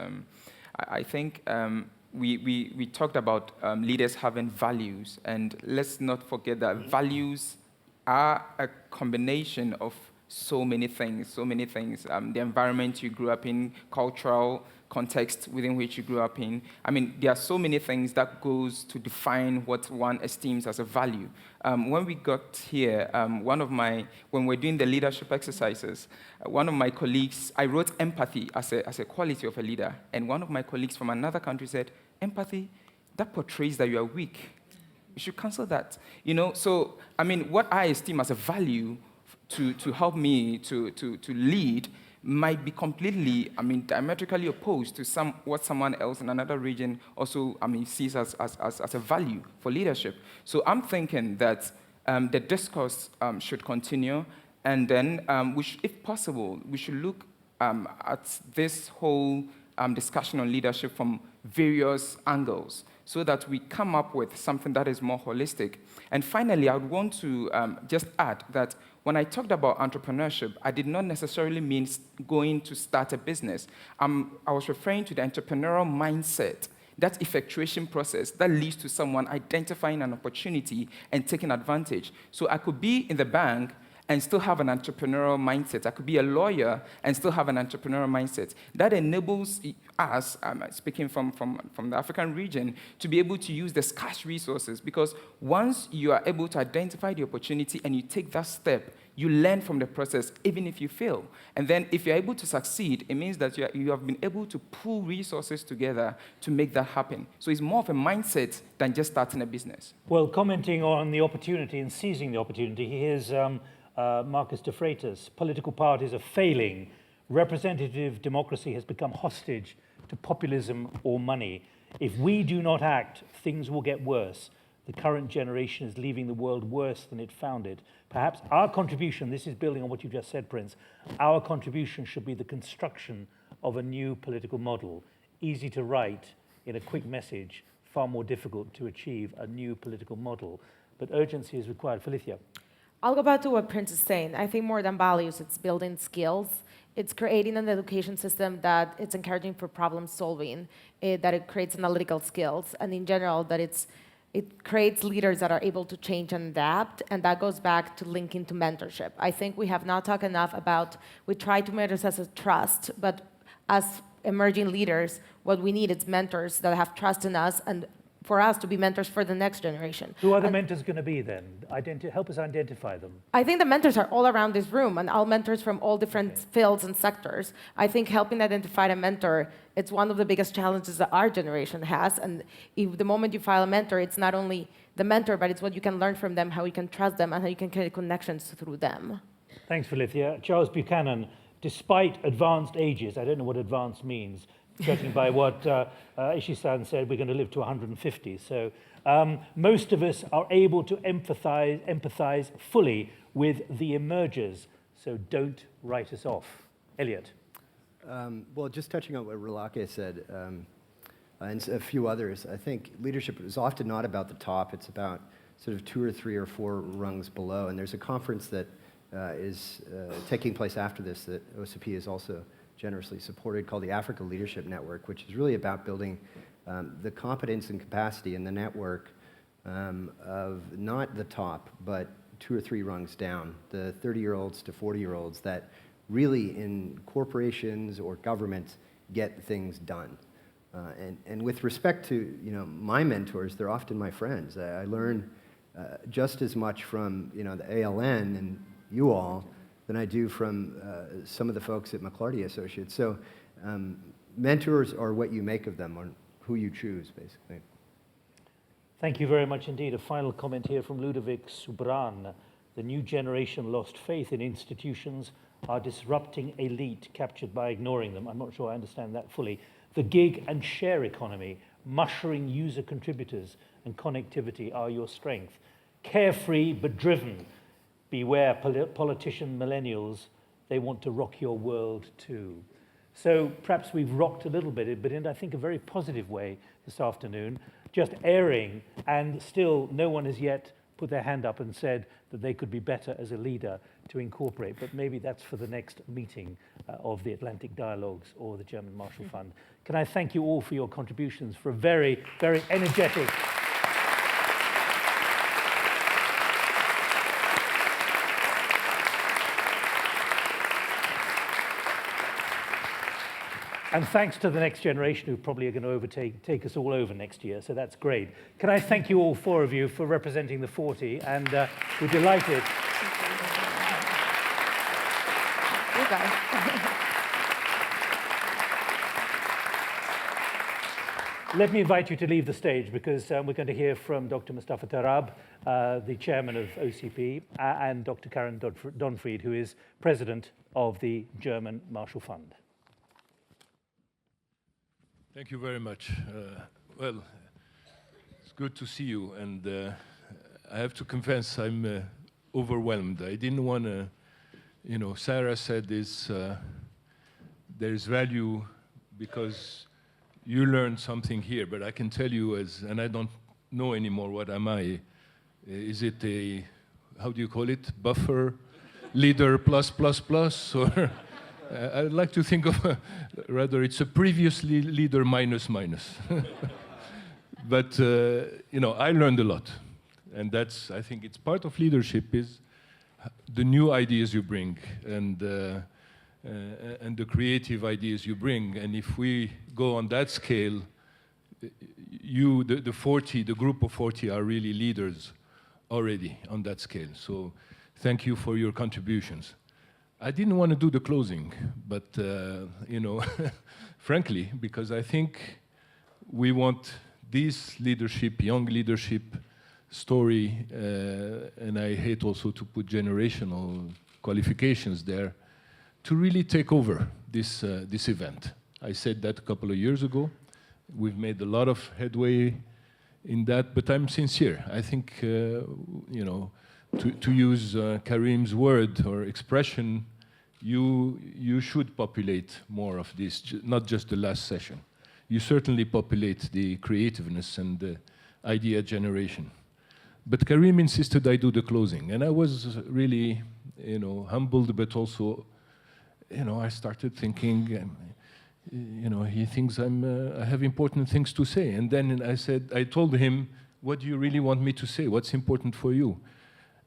I think we talked about leaders having values, and let's not forget that values are a combination of so many things. The environment you grew up in, cultural context within which you grew up in. I mean, there are so many things that goes to define what one esteems as a value. When we got here, when we're doing the leadership exercises, one of my colleagues, I wrote empathy as a quality of a leader, and one of my colleagues from another country said, empathy, that portrays that you are weak. You should cancel that. So, I mean, what I esteem as a value to help me to lead might be completely, diametrically opposed to what someone else in another region also, sees as a value for leadership. So I'm thinking that the discourse should continue, and then, if possible, we should look at this whole discussion on leadership from various angles, so that we come up with something that is more holistic. And finally, I would want to just add that when I talked about entrepreneurship, I did not necessarily mean going to start a business. I was referring to the entrepreneurial mindset, that effectuation process that leads to someone identifying an opportunity and taking advantage. So I could be in the bank and still have an entrepreneurial mindset. I could be a lawyer and still have an entrepreneurial mindset. That enables us, speaking from the African region, to be able to use the scarce resources, because once you are able to identify the opportunity and you take that step, you learn from the process, even if you fail. And then if you're able to succeed, it means that you have been able to pool resources together to make that happen. So it's more of a mindset than just starting a business. Well, commenting on the opportunity and seizing the opportunity, here's Marcus de Freitas. Political parties are failing. Representative democracy has become hostage to populism or money. If we do not act, things will get worse. The current generation is leaving the world worse than it found it. Perhaps our contribution, this is building on what you just said, Prince, our contribution should be the construction of a new political model. Easy to write in a quick message, far more difficult to achieve a new political model. But urgency is required. Felizia. I'll go back to what Prince is saying. I think more than values, it's building skills. It's creating an education system that it's encouraging for problem solving, that it creates analytical skills, and in general, that it creates leaders that are able to change and adapt, and that goes back to linking to mentorship. I think we have not talked enough about, we try to measure us as trust, but as emerging leaders, what we need is mentors that have trust in us and for us to be mentors for the next generation. Who are the mentors going to be then? Help us identify them. I think the mentors are all around this room, and all mentors from all different fields and sectors. I think helping identify a mentor, it's one of the biggest challenges that our generation has. And if the moment you file a mentor, it's not only the mentor, but it's what you can learn from them, how you can trust them, and how you can create connections through them. Thanks, Felizia. Charles Buchanan, despite advanced ages, I don't know what advanced means, judging by what Ishisan said, we're going to live to 150. So Most of us are able to empathize fully with the emergers, so don't write us off. Eliot. Well, just touching on what Rolake said, and a few others, I think leadership is often not about the top, it's about sort of 2 or 3 or 4 rungs below. And there's a conference that is taking place after this that OCP has also generously supported called the Africa Leadership Network, which is really about building the competence and capacity in the network of not the top, but 2 or 3 rungs down, the 30-year-olds to 40-year-olds that really in corporations or governments get things done. And with respect to my mentors, they're often my friends. I learn just as much from the ALN and you all than I do from some of the folks at McLarty Associates. So mentors are what you make of them, or who you choose, basically. Thank you very much indeed. A final comment here from Ludovic Subran. The new generation lost faith in institutions, are disrupting elite captured by ignoring them. I'm not sure I understand that fully. The gig and share economy, mushrooming user contributors and connectivity are your strength. Carefree but driven. Beware politician millennials, they want to rock your world too. So perhaps we've rocked a little bit, but in I think a very positive way this afternoon, just airing, and still no one has yet put their hand up and said that they could be better as a leader to incorporate, but maybe that's for the next meeting of the Atlantic Dialogues or the German Marshall Fund. Can I thank you all for your contributions, for a very, very energetic and thanks to the next generation who probably are going to take us all over next year, so that's great. Can I thank you all 4 of you for representing the 40, and we're delighted. You guys. Let me invite you to leave the stage because we're going to hear from Dr. Mostafa Terrab, the chairman of OCP, and Dr. Karen Donfried, who is president of the German Marshall Fund. Thank you very much. Well, it's good to see you, and I have to confess I'm overwhelmed. I didn't want to, Sara said this, there is value because you learned something here, but I can tell you and I don't know anymore what am I, is it a, how do you call it, buffer, leader plus, or? I'd like to think of rather it's a previously leader minus. But I learned a lot, and that's, I think it's part of leadership is the new ideas you bring and the creative ideas you bring. And if we go on that scale, the group of 40 are really leaders already on that scale. So thank you for your contributions. I didn't want to do the closing, but, frankly, because I think we want this leadership, young leadership story, and I hate also to put generational qualifications there, to really take over this event. I said that a couple of years ago. We've made a lot of headway in that, but I'm sincere. I think, to use Karim's word or expression, you should populate more of this, not just the last session. You certainly populate the creativeness and the idea generation. But Karim insisted I do the closing, and I was really, humbled, but also, I started thinking, he thinks I have important things to say. And then I told him, what do you really want me to say? What's important for you?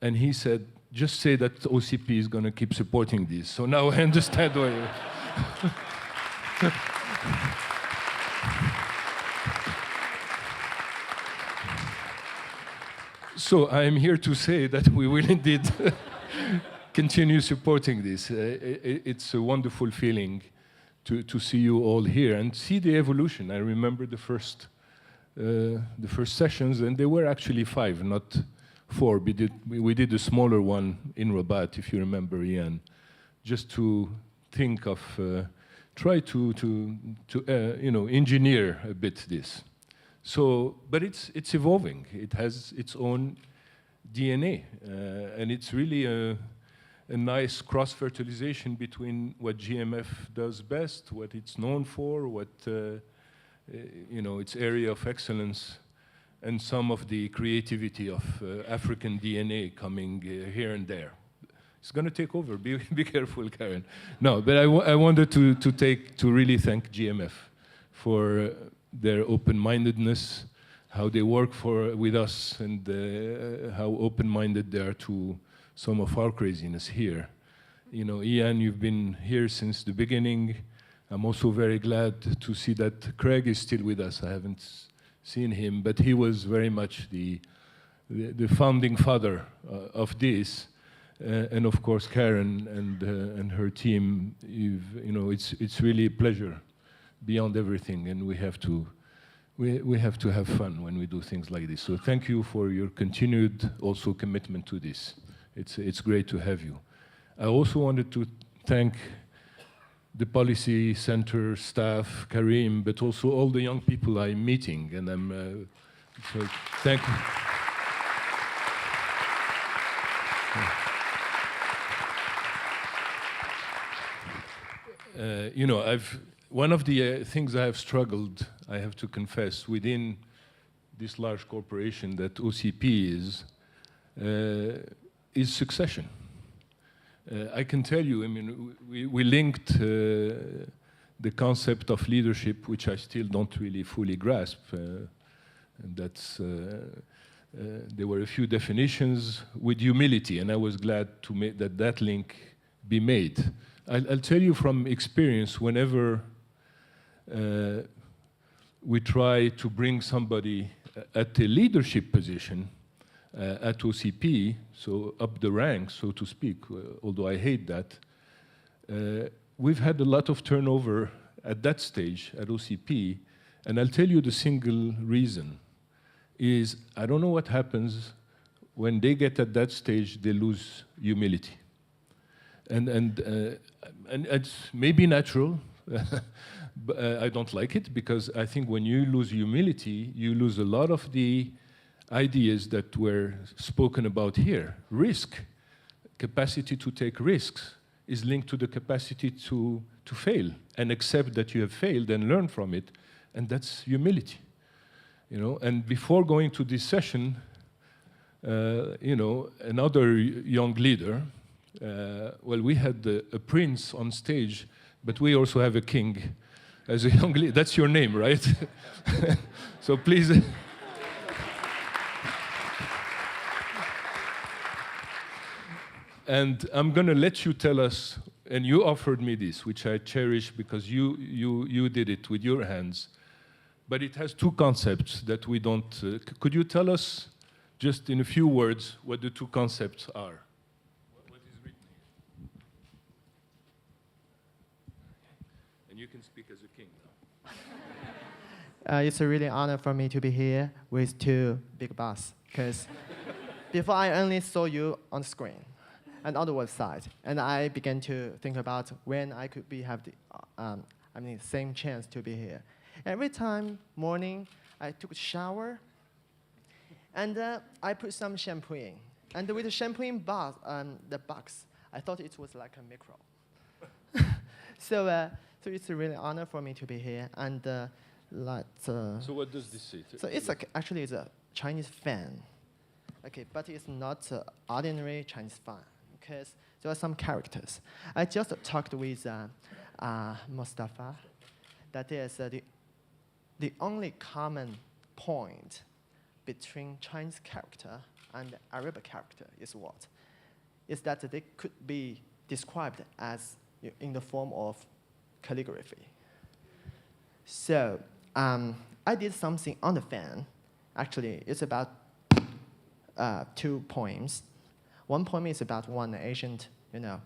And he said, just say that OCP is going to keep supporting this. So now I understand why you... So I'm here to say that we will indeed continue supporting this. It's a wonderful feeling to see you all here and see the evolution. I remember the first sessions, and there were actually 5, not 4. We did a smaller one in Rabat, if you remember, Ian, just to think of, try to engineer a bit this. So, but it's evolving. It has its own DNA, and it's really a nice cross-fertilization between what GMF does best, what it's known for, what its area of excellence, and some of the creativity of African DNA coming here and there. It's going to take over. Be careful, Karen. No, but I wanted to really thank GMF for their open-mindedness, how they work with us, and how open-minded they are to some of our craziness here. Ian, you've been here since the beginning. I'm also very glad to see that Craig is still with us. I haven't seen him, but he was very much the founding father of this. And of course, Karen and her team. It's really a pleasure beyond everything, and we have to have fun when we do things like this. So thank you for your continued also commitment to this. It's great to have you. I also wanted to thank the Policy Center staff, Karim, but also all the young people I'm meeting, and so thank you. One of the things I have struggled, I have to confess, within this large corporation that OCP is succession. I can tell you, we linked the concept of leadership, which I still don't really fully grasp. And there were a few definitions with humility, and I was glad to make that link be made. I'll tell you from experience, whenever we try to bring somebody at a leadership position at OCP, so up the ranks, so to speak, although I hate that, we've had a lot of turnover at that stage at OCP, and I'll tell you the single reason is I don't know what happens when they get at that stage, they lose humility. And it's maybe natural, but I don't like it, because I think when you lose humility, you lose a lot of the ideas that were spoken about here. Risk, capacity to take risks, is linked to the capacity to fail and accept that you have failed and learn from it, and that's humility. And before going to this session, another young leader. Well, we had a prince on stage, but we also have a king as a young leader. That's your name, right? So please. And I'm going to let you tell us, and you offered me this, which I cherish because you did it with your hands. But it has two concepts that we don't. Could you tell us, just in a few words, what the two concepts are? You can speak as a king now. It's a really honor for me to be here with two big boss, because before I only saw you on screen and on the website, and I began to think about when I could have the same chance to be here. Every time morning, I took a shower, and I put some shampoo in, and with the shampoo in the box, I thought it was like a microbe. So it's a really honor for me to be here, and So what does this say? So it's actually it's a Chinese fan, okay, but it's not ordinary Chinese fan, because there are some characters. I just talked with Mostafa. That is the only common point between Chinese character and Arabic character is what? Is that they could be described as in the form of calligraphy. So I did something on the fan. Actually, it's about 2 poems. One poem is about one ancient, a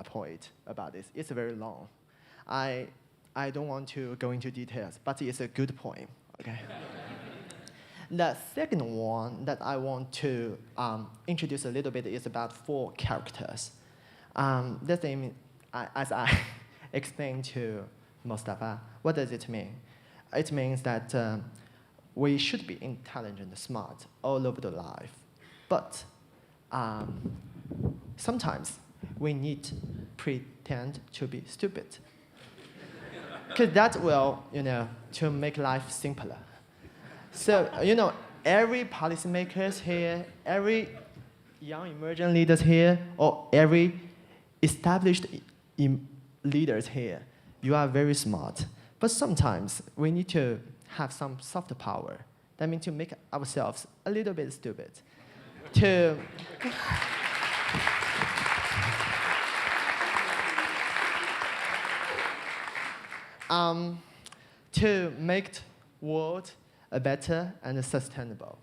poet about this. It's very long. I don't want to go into details, but it's a good poem. Okay. The second one that I want to introduce a little bit is about 4 characters. The thing, as I explained to Mostafa, what does it mean? It means that we should be intelligent, smart all over the life. But sometimes we need to pretend to be stupid. Because that will, to make life simpler. So, every policymakers here, every young emerging leaders here, or every established leaders here, you are very smart. But sometimes we need to have some soft power. That means to make ourselves a little bit stupid. To make the world better and sustainable.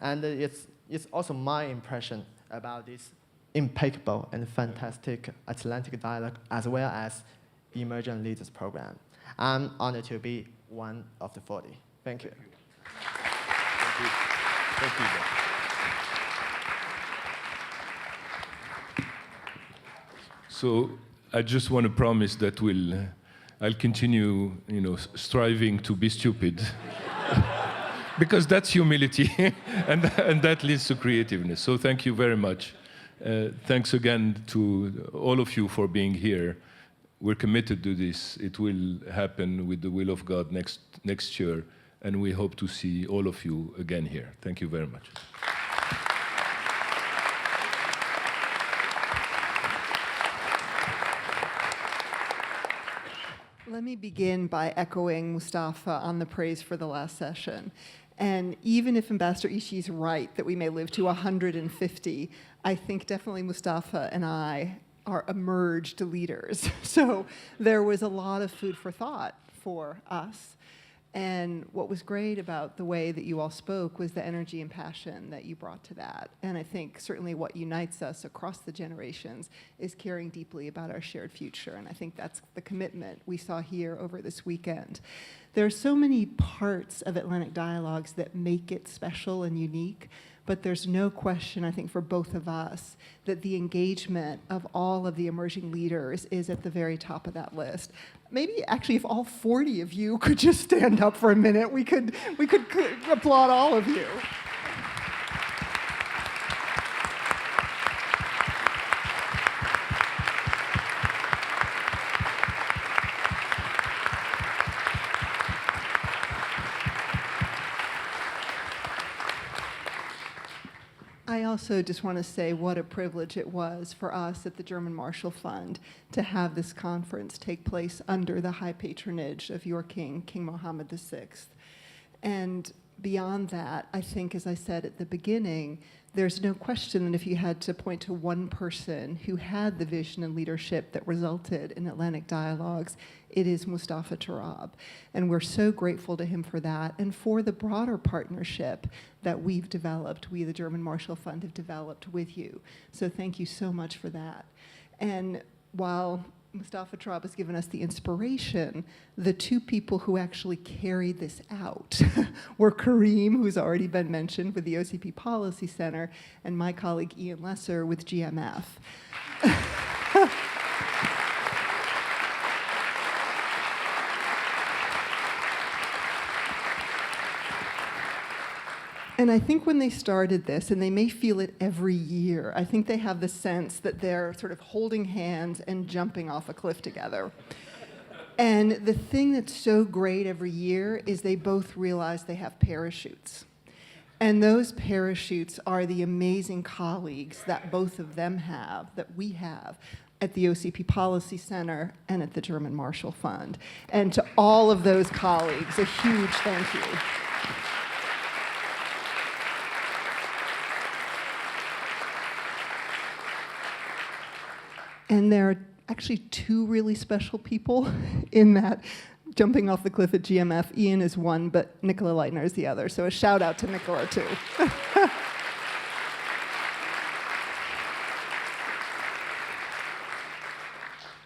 And it's also my impression about this impeccable and fantastic Atlantic Dialogue as well as Emerging Leaders Program. I'm honored to be one of the 40. Thank you. Thank you. Thank you. So I just want to promise that I'll continue, striving to be stupid, because that's humility, and that leads to creativeness. So thank you very much. Thanks again to all of you for being here. We're committed to this. It will happen with the will of God next year, and we hope to see all of you again here. Thank you very much. Let me begin by echoing Mostafa on the praise for the last session. And even if Ambassador Ishii is right that we may live to 150, I think definitely Mostafa and I are emerged leaders. So there was a lot of food for thought for us. And what was great about the way that you all spoke was the energy and passion that you brought to that. And I think certainly what unites us across the generations is caring deeply about our shared future. And I think that's the commitment we saw here over this weekend. There are so many parts of Atlantic Dialogues that make it special and unique, but there's no question, I think, for both of us, that the engagement of all of the emerging leaders is at the very top of that list. Maybe actually if all 40 of you could just stand up for a minute, we could applaud all of you. I also just want to say what a privilege it was for us at the German Marshall Fund to have this conference take place under the high patronage of your king, King Mohammed VI. And beyond that, I think, as I said at the beginning, there's no question that if you had to point to one person who had the vision and leadership that resulted in Atlantic Dialogues, it is Mostafa Terrab. And we're so grateful to him for that and for the broader partnership that we've developed, we, the German Marshall Fund, have developed with you. So thank you so much for that. And while Mostafa Terrab has given us the inspiration, the two people who actually carried this out were Kareem, who's already been mentioned with the OCP Policy Center, and my colleague Ian Lesser with GMF. And I think when they started this, and they may feel it every year, I think they have the sense that they're sort of holding hands and jumping off a cliff together. And the thing that's so great every year is they both realize they have parachutes. And those parachutes are the amazing colleagues that both of them have, that we have, at the OCP Policy Center and at the German Marshall Fund. And to all of those colleagues, a huge thank you. And there are actually two really special people in that jumping off the cliff at GMF. Ian is one, but Nicola Leitner is the other. So a shout out to Nicola, too.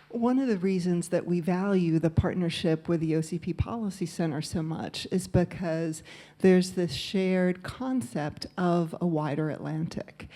One of the reasons that we value the partnership with the OCP Policy Center so much is because there's this shared concept of a wider Atlantic.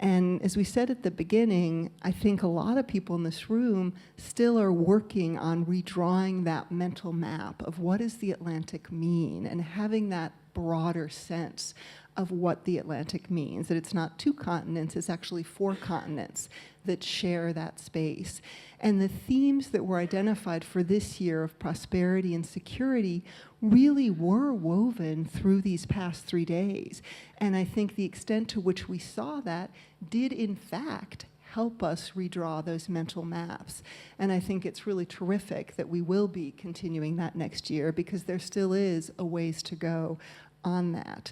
And as we said at the beginning, I think a lot of people in this room still are working on redrawing that mental map of what does the Atlantic mean, and having that broader sense of what the Atlantic means, that it's not 2 continents, it's actually 4 continents that share that space. And the themes that were identified for this year of prosperity and security really were woven through these past 3 days. And I think the extent to which we saw that did, in fact, help us redraw those mental maps. And I think it's really terrific that we will be continuing that next year, because there still is a ways to go on that.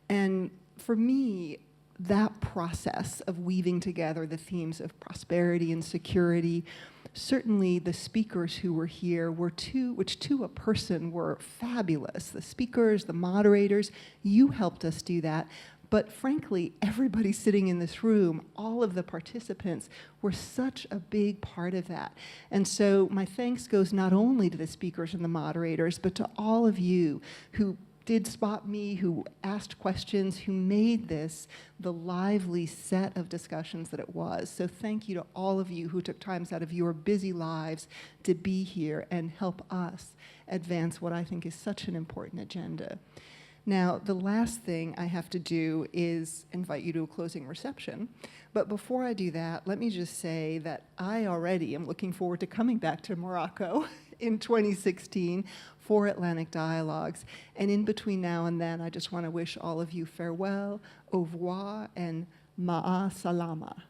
And for me, that process of weaving together the themes of prosperity and security, certainly the speakers who were here were which to a person were fabulous. The speakers, the moderators, you helped us do that. But frankly, everybody sitting in this room, all of the participants, were such a big part of that. And so my thanks goes not only to the speakers and the moderators, but to all of you who did spot me, who asked questions, who made this the lively set of discussions that it was. So thank you to all of you who took times out of your busy lives to be here and help us advance what I think is such an important agenda. Now, the last thing I have to do is invite you to a closing reception. But before I do that, let me just say that I already am looking forward to coming back to Morocco in 2016 for Atlantic Dialogues. And in between now and then, I just want to wish all of you farewell, au revoir, and ma'a salama.